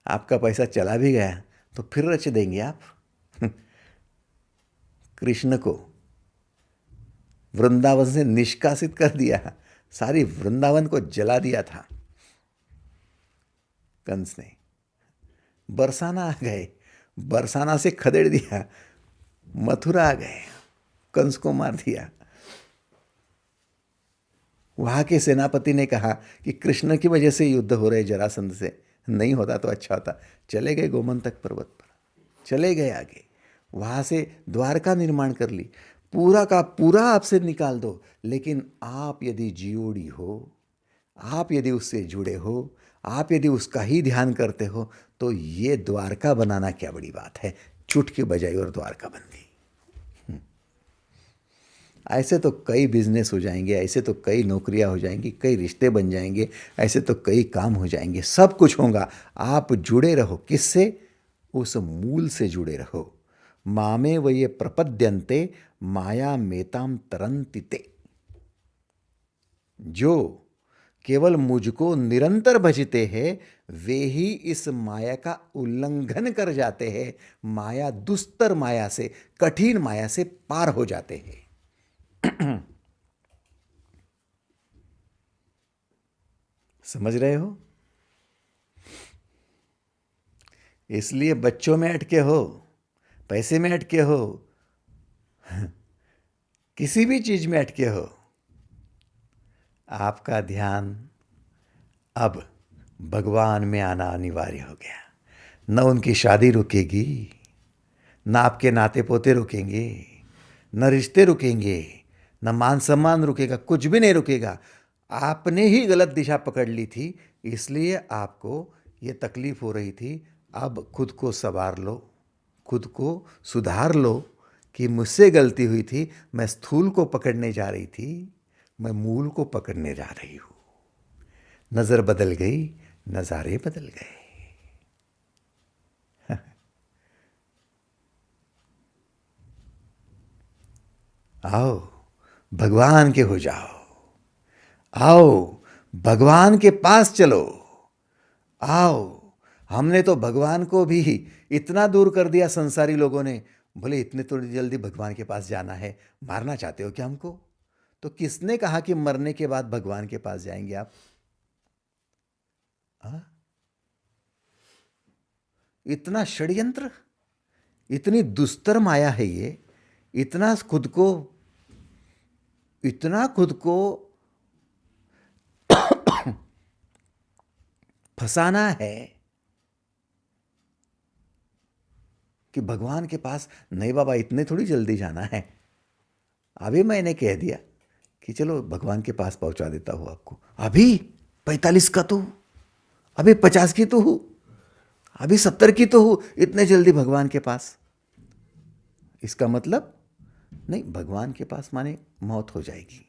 आपका पैसा चला भी गया तो फिर रच देंगे आप। कृष्ण को वृंदावन से निष्कासित कर दिया, सारी वृंदावन को जला दिया था कंस ने। बरसाना आ गए, बरसाना से खदेड़ दिया, मथुरा आ गए, कंस को मार दिया। वहां के सेनापति ने कहा कि कृष्ण की वजह से युद्ध हो रहे जरासंध से, नहीं होता तो अच्छा होता। चले गए गोमंतक पर्वत पर, चले गए आगे, वहां से द्वारका निर्माण कर ली, पूरा का पूरा आपसे निकाल दो, लेकिन आप यदि जीओडी हो, आप यदि उससे जुड़े हो, आप यदि उसका ही ध्यान करते हो, तो ये द्वारका बनाना क्या बड़ी बात है। चुटकी बजाई और द्वारका बन गई। ऐसे तो कई बिजनेस हो जाएंगे, ऐसे तो कई नौकरियां हो जाएंगी, कई रिश्ते बन जाएंगे, ऐसे तो कई काम हो जाएंगे, सब कुछ होगा। आप जुड़े रहो, किससे? उस मूल से जुड़े रहो। मामे व ये प्रपद्यन्ते माया मेताम तरंति ते। जो केवल मुझको निरंतर भजते हैं, वे ही इस माया का उल्लंघन कर जाते हैं। माया, दुस्तर माया से, कठिन माया से पार हो जाते हैं। समझ रहे हो? इसलिए बच्चों में अटके हो, पैसे में अटके हो, किसी भी चीज में अटके हो, आपका ध्यान अब भगवान में आना अनिवार्य हो गया। न उनकी शादी रुकेगी, न आपके नाते पोते रुकेंगे, न रिश्ते रुकेंगे, न मान सम्मान रुकेगा, कुछ भी नहीं रुकेगा। आपने ही गलत दिशा पकड़ ली थी, इसलिए आपको ये तकलीफ हो रही थी। अब खुद को संवार लो, खुद को सुधार लो कि मुझसे गलती हुई थी, मैं स्थूल को पकड़ने जा रही थी, मैं मूल को पकड़ने जा रही हूं। नजर बदल गई, नजारे बदल गए। आओ भगवान के हो जाओ, आओ भगवान के पास चलो, आओ हमने तो भगवान को भी इतना दूर कर दिया संसारी लोगों ने। बोले इतने तो जल्दी भगवान के पास जाना है, मारना चाहते हो क्या हमको? तो किसने कहा कि मरने के बाद भगवान के पास जाएंगे आप? हाँ? इतना षड्यंत्र, इतनी दुस्तर माया है ये, इतना खुद को फंसाना है कि भगवान के पास नहीं बाबा, इतने थोड़ी जल्दी जाना है। अभी मैंने कह दिया कि चलो भगवान के पास पहुंचा देता हूं आपको, अभी 45 का तो हूं, अभी 50 की तो हूं, अभी 70 की तो हूं, इतने जल्दी भगवान के पास? इसका मतलब नहीं, भगवान के पास माने मौत हो जाएगी।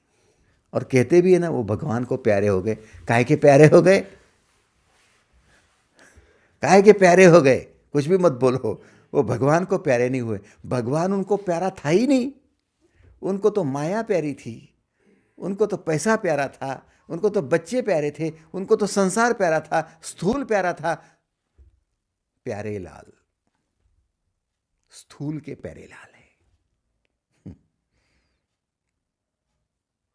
और कहते भी है ना, वो भगवान को प्यारे हो गए। काहे के प्यारे हो गए? काहे के प्यारे हो गए? कुछ भी मत बोलो, वो भगवान को प्यारे नहीं हुए। भगवान उनको प्यारा था ही नहीं। उनको तो माया प्यारी थी, उनको तो पैसा प्यारा था, उनको तो बच्चे प्यारे थे, उनको तो संसार प्यारा था, स्थूल प्यारा था। प्यारे लाल स्थूल के प्यारे लाल है।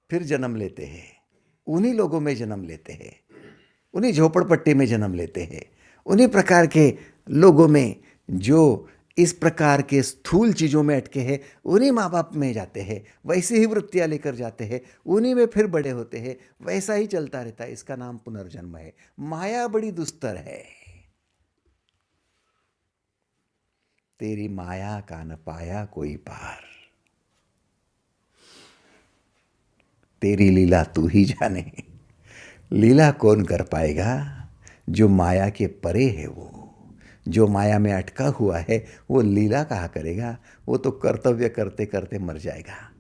फिर जन्म लेते हैं, उन्हीं लोगों में जन्म लेते हैं, उन्हीं झोपड़पट्टी में जन्म लेते हैं, उन्हीं प्रकार के लोगों में जो इस प्रकार के स्थूल चीज़ों में अटके हैं। उन्हीं माँ बाप में जाते हैं, वैसे ही वृत्तियाँ लेकर जाते हैं, उन्हीं में फिर बड़े होते हैं, वैसा ही चलता रहता है। इसका नाम पुनर्जन्म है। माया बड़ी दुस्तर है। तेरी माया का न पाया कोई पार, तेरी लीला तू ही जाने। लीला कौन कर पाएगा? जो माया के परे है, वो जो माया में अटका हुआ है, वो लीला कहाँ करेगा? वो तो कर्तव्य करते करते मर जाएगा।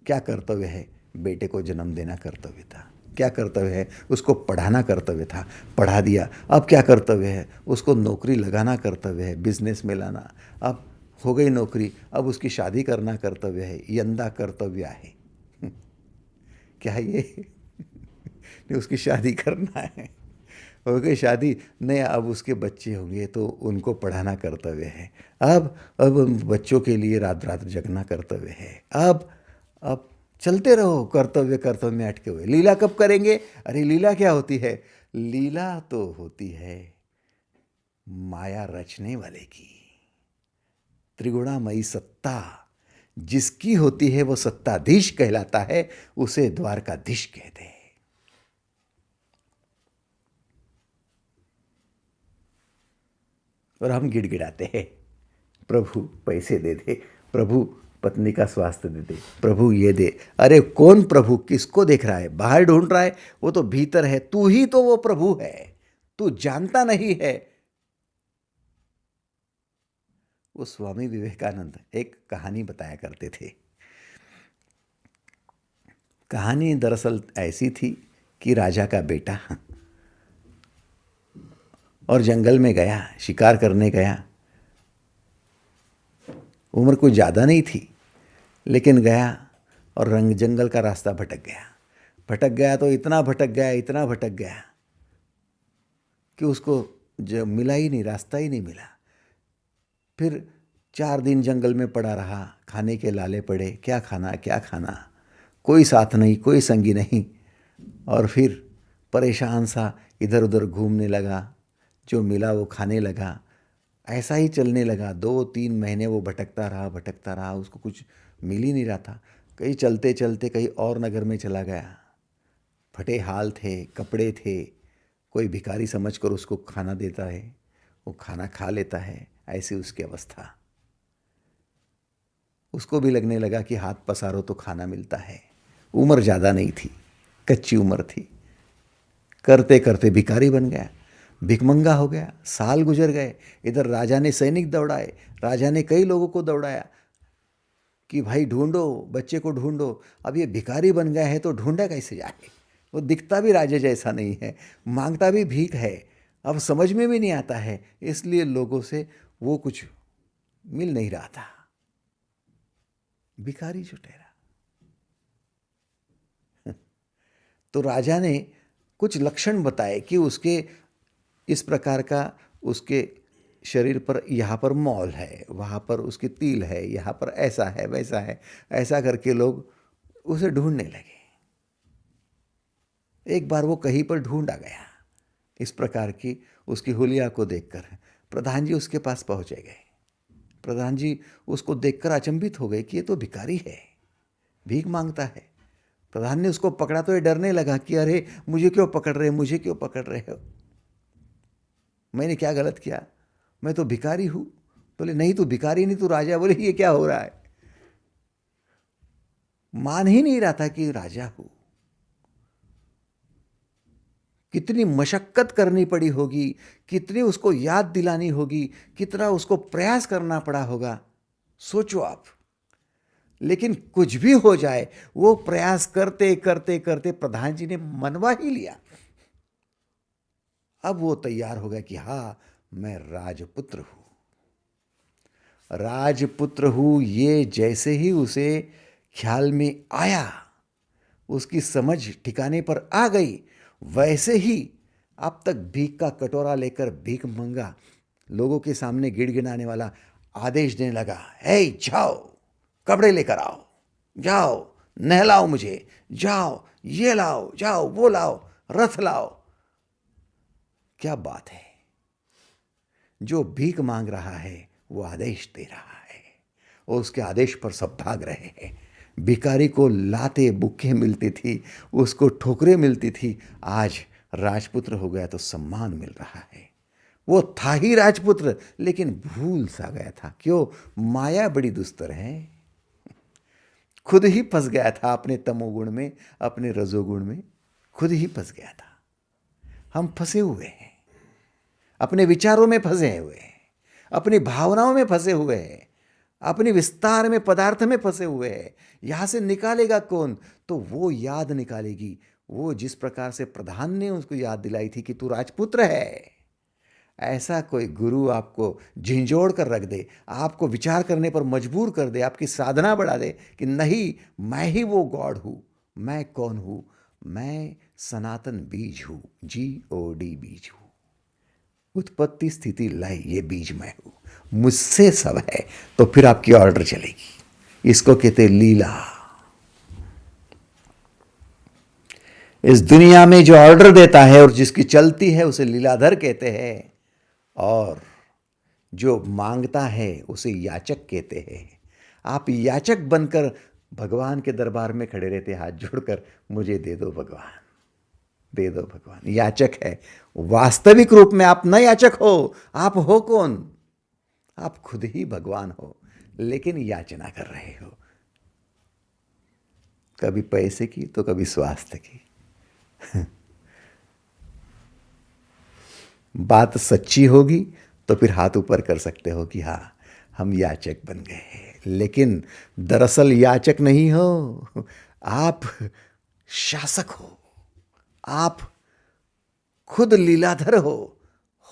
क्या कर्तव्य है? बेटे को जन्म देना कर्तव्य था। क्या कर्तव्य है? उसको पढ़ाना कर्तव्य था, पढ़ा दिया। अब क्या कर्तव्य है? उसको नौकरी लगाना कर्तव्य है, बिजनेस में लाना। अब हो गई नौकरी, अब उसकी शादी करना कर्तव्य है। यंदा कर्तव्य है क्या ये? नहीं, उसकी शादी करना है। हो गई शादी, नहीं अब उसके बच्चे होंगे तो उनको पढ़ाना कर्तव्य है। अब उन बच्चों के लिए रात रात जगना कर्तव्य है। अब चलते रहो कर्तव्य कर्तव्य में अटके हुए। लीला कब करेंगे? अरे लीला क्या होती है? लीला तो होती है माया रचने वाले की। त्रिगुणामयी सत्ता जिसकी होती है वो सत्ताधीश कहलाता है, उसे द्वारकाधीश कहते हैं। और हम गिड़गिड़ाते हैं, प्रभु पैसे दे दे, प्रभु पत्नी का स्वास्थ्य दे दे, प्रभु ये दे। अरे कौन प्रभु? किसको देख रहा है? बाहर ढूंढ रहा है? वो तो भीतर है। तू ही तो वो प्रभु है, तू जानता नहीं है। वो स्वामी विवेकानंद एक कहानी बताया करते थे। कहानी दरअसल ऐसी थी कि राजा का बेटा और जंगल में गया, शिकार करने गया। उम्र कुछ ज़्यादा नहीं थी, लेकिन गया और रंग जंगल का रास्ता भटक गया। भटक गया तो इतना भटक गया, इतना भटक गया कि उसको जो मिला ही नहीं, रास्ता ही नहीं मिला। फिर 4 दिन जंगल में पड़ा रहा, खाने के लाले पड़े, क्या खाना क्या खाना, कोई साथ नहीं, कोई संगी नहीं। और फिर परेशान सा इधर उधर घूमने लगा, जो मिला वो खाने लगा। ऐसा ही चलने लगा। 2-3 महीने वो भटकता रहा, उसको कुछ मिल ही नहीं रहा था। कहीं चलते चलते कहीं और नगर में चला गया। फटे हाल थे, कपड़े थे, कोई भिखारी समझकर उसको खाना देता है, वो खाना खा लेता है। ऐसी उसकी अवस्था। उसको भी लगने लगा कि हाथ पसारो तो खाना मिलता है। उम्र ज़्यादा नहीं थी, कच्ची उम्र थी। करते करते भिखारी बन गया, भिखमंगा हो गया। साल गुजर गए। इधर राजा ने सैनिक दौड़ाए, राजा ने कई लोगों को दौड़ाया कि भाई ढूंढो, बच्चे को ढूंढो। अब ये भिखारी बन गया है तो ढूंढा कैसे जाए? वो दिखता भी राजा जैसा नहीं है, मांगता भी भीख है। अब समझ में भी नहीं आता है, इसलिए लोगों से वो कुछ मिल नहीं रहा था। भिखारी जो ठहरा। तो राजा ने कुछ लक्षण बताए कि उसके इस प्रकार का उसके शरीर पर, यहाँ पर मौल है, वहाँ पर उसके तिल है, यहाँ पर ऐसा है वैसा है, ऐसा करके लोग उसे ढूंढने लगे। एक बार वो कहीं पर ढूंढा गया। इस प्रकार की उसकी हुलिया को देखकर प्रधान जी उसके पास पहुंचे गए। प्रधान जी उसको देखकर अचंभित हो गए कि ये तो भिखारी है, भीख मांगता है। प्रधान ने उसको पकड़ा तो ये डरने लगा कि अरे मुझे क्यों पकड़ रहे, मुझे क्यों पकड़ रहे हो, मैंने क्या गलत किया, मैं तो भिखारी हूं। बोले नहीं, तू भिखारी नहीं, तू राजा। बोले ये क्या हो रहा है, मान ही नहीं रहा था कि राजा हूं। कितनी मशक्कत करनी पड़ी होगी, कितनी उसको याद दिलानी होगी, कितना उसको प्रयास करना पड़ा होगा, सोचो आप। लेकिन कुछ भी हो जाए, वो प्रयास करते करते करते प्रधान जी ने मनवा ही लिया। अब वो तैयार हो गया कि हाँ, मैं राजपुत्र हूं, राजपुत्र हूं। ये जैसे ही उसे ख्याल में आया, उसकी समझ ठिकाने पर आ गई, वैसे ही अब तक भीख का कटोरा लेकर भीख मंगा लोगों के सामने गिड़गिड़ाने वाला आदेश देने लगा, हे जाओ कपड़े लेकर आओ, जाओ नहलाओ मुझे, जाओ ये लाओ, जाओ वो लाओ, रथ लाओ। क्या बात है, जो भीख मांग रहा है वो आदेश दे रहा है, और उसके आदेश पर सब भाग रहे हैं। भिखारी को लाते बुक्के मिलती थी, उसको ठोकरें मिलती थी। आज राजपुत्र हो गया तो सम्मान मिल रहा है। वो था ही राजपुत्र, लेकिन भूल सा गया था। क्यों? माया बड़ी दुस्तर है। खुद ही फंस गया था अपने तमोगुण में, अपने रजोगुण में खुद ही फंस गया था। हम फंसे हुए हैं, अपने विचारों में फंसे हुए हैं, अपनी भावनाओं में फंसे हुए हैं, अपनी विस्तार में पदार्थ में फंसे हुए हैं। यहां से निकालेगा कौन? तो वो याद निकालेगी, वो जिस प्रकार से प्रधान ने उसको याद दिलाई थी कि तू राजपुत्र है। ऐसा कोई गुरु आपको झिंझोड़ कर रख दे, आपको विचार करने पर मजबूर कर दे, आपकी साधना बढ़ा दे कि नहीं, मैं ही वो गॉड हूं। मैं कौन हूं? मैं सनातन बीज हूं, GOD बीज हूं। उत्पत्ति स्थिति लय, ये बीज मैं हूं, मुझसे सब है। तो फिर आपकी ऑर्डर चलेगी। इसको कहते लीला। इस दुनिया में जो ऑर्डर देता है और जिसकी चलती है उसे लीलाधर कहते हैं, और जो मांगता है उसे याचक कहते हैं। आप याचक बनकर भगवान के दरबार में खड़े रहते, हाथ जोड़कर, मुझे दे दो भगवान, दे दो भगवान। याचक है। वास्तविक रूप में आप न याचक हो। आप हो कौन? आप खुद ही भगवान हो, लेकिन याचना कर रहे हो, कभी पैसे की तो कभी स्वास्थ्य की। बात सच्ची होगी तो फिर हाथ ऊपर कर सकते हो कि हाँ, हम याचक बन गए हैं। लेकिन दरअसल याचक नहीं हो, आप शासक हो। आप खुद लीलाधर हो,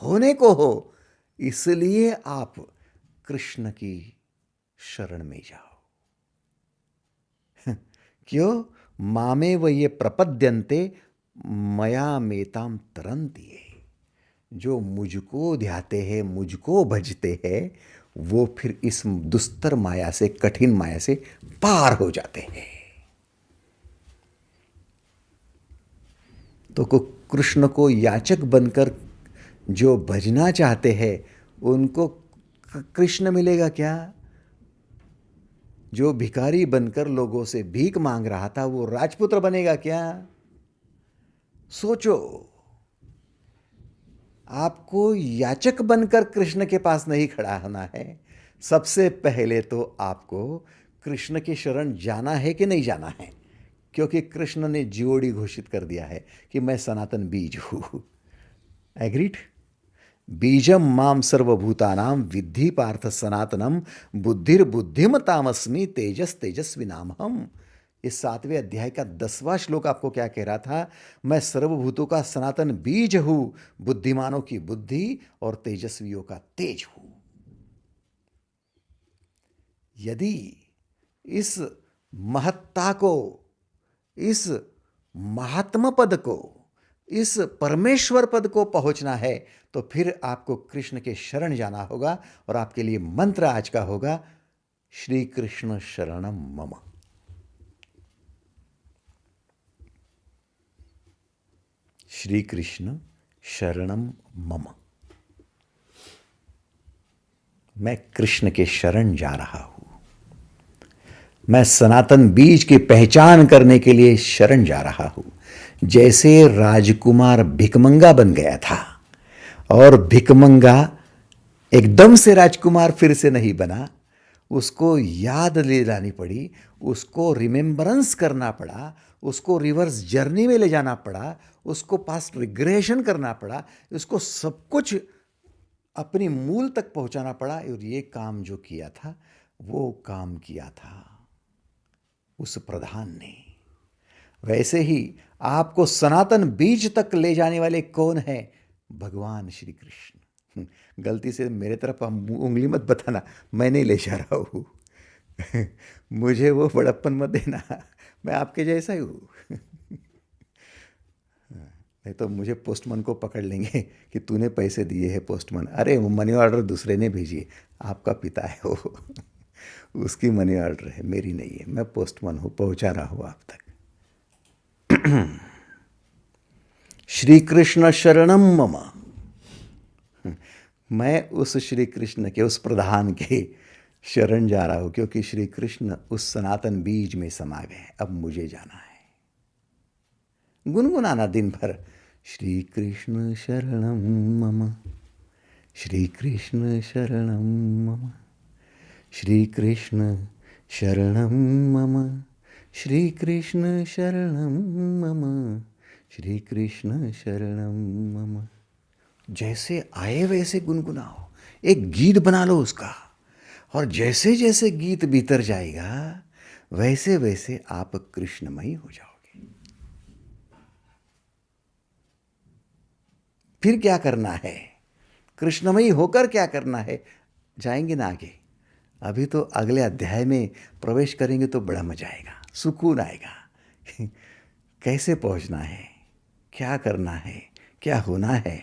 होने को हो। इसलिए आप कृष्ण की शरण में जाओ। क्यों? मामे व ये प्रपद्यन्ते मया मेताम तरन्ति। जो मुझको ध्याते हैं, मुझको भजते हैं, वो फिर इस दुस्तर माया से, कठिन माया से पार हो जाते हैं। तो कृष्ण को याचक बनकर जो भजना चाहते हैं, उनको कृष्ण मिलेगा क्या? जो भिखारी बनकर लोगों से भीख मांग रहा था, वो राजपुत्र बनेगा क्या? सोचो। आपको याचक बनकर कृष्ण के पास नहीं खड़ा होना है। सबसे पहले तो आपको कृष्ण की शरण जाना है कि नहीं जाना है, क्योंकि कृष्ण ने GOD घोषित कर दिया है कि मैं सनातन बीज हूं। एग्रीड? बीजम माम सर्वभूतानाम विद्धि पार्थ सनातनम बुद्धिर्बुद्धिमतामस्मि तेजस तेजस्विनाम हम। इस 7वें अध्याय का 10वां श्लोक आपको क्या कह रहा था? मैं सर्वभूतों का सनातन बीज हूं, बुद्धिमानों की बुद्धि और तेजस्वियों का तेज हूं। यदि इस महत्ता को, इस महात्म पद को इस परमेश्वर पद को पहुंचना है तो फिर आपको कृष्ण के शरण जाना होगा। और आपके लिए मंत्र आज का होगा श्री कृष्ण शरणम मम। श्री कृष्ण शरणम मम। मैं कृष्ण के शरण जा रहा हूं। मैं सनातन बीज की पहचान करने के लिए शरण जा रहा हूं। जैसे राजकुमार भिकमंगा बन गया था और भिकमंगा एकदम से राजकुमार फिर से नहीं बना, उसको याद ले जानी पड़ी, उसको रिमेम्बरेंस करना पड़ा, उसको रिवर्स जर्नी में ले जाना पड़ा, उसको पास्ट रिग्रेशन करना पड़ा, उसको सब कुछ अपनी मूल तक पहुंचाना पड़ा। और ये काम जो किया था वो काम किया था उस प्रधान ने। वैसे ही आपको सनातन बीज तक ले जाने वाले कौन है? भगवान श्री कृष्ण। गलती से मेरे तरफ उंगली मत बताना, मैं नहीं ले जा रहा हूँ। मुझे वो बड़प्पन मत देना, मैं आपके जैसा ही हूँ। नहीं तो मुझे पोस्टमैन को पकड़ लेंगे कि तूने पैसे दिए हैं पोस्टमैन। अरे वो मनी ऑर्डर दूसरे ने भेजी, आपका पिता है वो। उसकी मनी ऑर्डर है, मेरी नहीं है। मैं पोस्टमैन हूँ, पहुँचा रहा हूँ आप तक। श्री कृष्ण शरणम मम। मैं उस श्री कृष्ण के, उस प्रधान के शरण जा रहा हूं, क्योंकि श्री कृष्ण उस सनातन बीज में समा गए। अब मुझे जाना है। गुनगुनाना दिन भर, श्री कृष्ण शरणम मम, श्री कृष्ण शरणम मम, श्री कृष्ण शरणम मम, श्री कृष्ण शरणम मम, श्री कृष्ण शरणम मम। जैसे आए वैसे गुनगुनाओ, एक गीत बना लो उसका। और जैसे जैसे गीत भीतर जाएगा वैसे वैसे आप कृष्णमयी हो जाओगे। फिर क्या करना है? कृष्णमयी होकर क्या करना है? जाएंगे ना आगे। अभी तो अगले अध्याय में प्रवेश करेंगे तो बड़ा मजा आएगा, सुकून आएगा। कैसे पहुंचना है, क्या करना है, क्या होना है,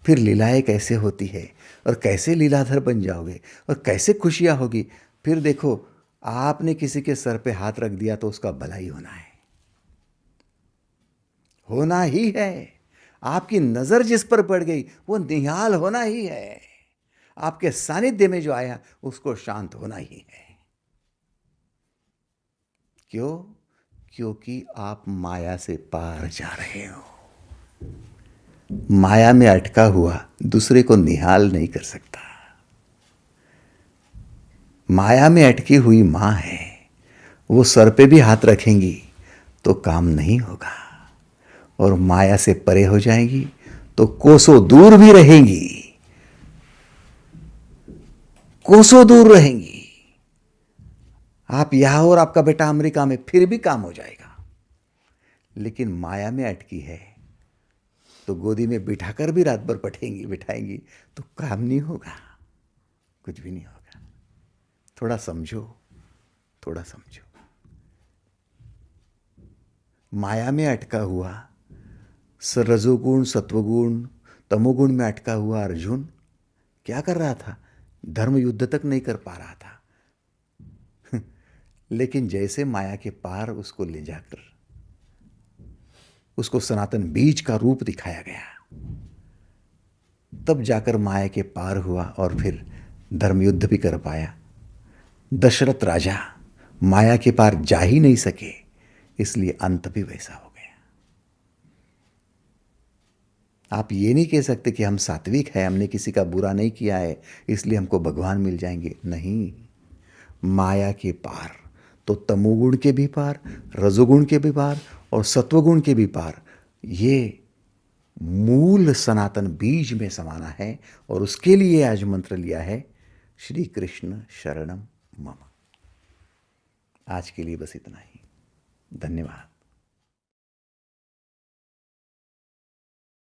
फिर लीलाएं कैसे होती है और कैसे लीलाधर बन जाओगे और कैसे खुशियां होगी। फिर देखो, आपने किसी के सर पे हाथ रख दिया तो उसका भला ही होना है, होना ही है। आपकी नजर जिस पर पड़ गई वो निहाल होना ही है। आपके सानिध्य में जो आया उसको शांत होना ही है। क्यों? क्योंकि आप माया से पार जा रहे हो। माया में अटका हुआ दूसरे को निहाल नहीं कर सकता। माया में अटकी हुई मां है, वो सर पे भी हाथ रखेंगी तो काम नहीं होगा। और माया से परे हो जाएंगी तो कोसों दूर भी रहेंगी, कोसों दूर रहेंगी। आप यहां और आपका बेटा अमेरिका में, फिर भी काम हो जाएगा। लेकिन माया में अटकी है तो गोदी में बिठाकर भी रात भर बिठाएंगी तो काम नहीं होगा, कुछ भी नहीं होगा। थोड़ा समझो, थोड़ा समझो। माया में अटका हुआ, रजोगुण, सत्वगुण, तमोगुण में अटका हुआ अर्जुन क्या कर रहा था? धर्म युद्ध तक नहीं कर पा रहा था। लेकिन जैसे माया के पार उसको ले जाकर उसको सनातन बीज का रूप दिखाया गया, तब जाकर माया के पार हुआ और फिर धर्म युद्ध भी कर पाया। दशरथ राजा माया के पार जा ही नहीं सके, इसलिए अंत भी वैसा हो गया। आप ये नहीं कह सकते कि हम सात्विक हैं, हमने किसी का बुरा नहीं किया है इसलिए हमको भगवान मिल जाएंगे। नहीं, माया के पार तो तमोगुण के भी पार, रजोगुण के भी पार और सत्वगुण के भी पार, ये मूल सनातन बीज में समाना है। और उसके लिए आज मंत्र लिया है श्री कृष्ण शरणम मम। आज के लिए बस इतना ही। धन्यवाद।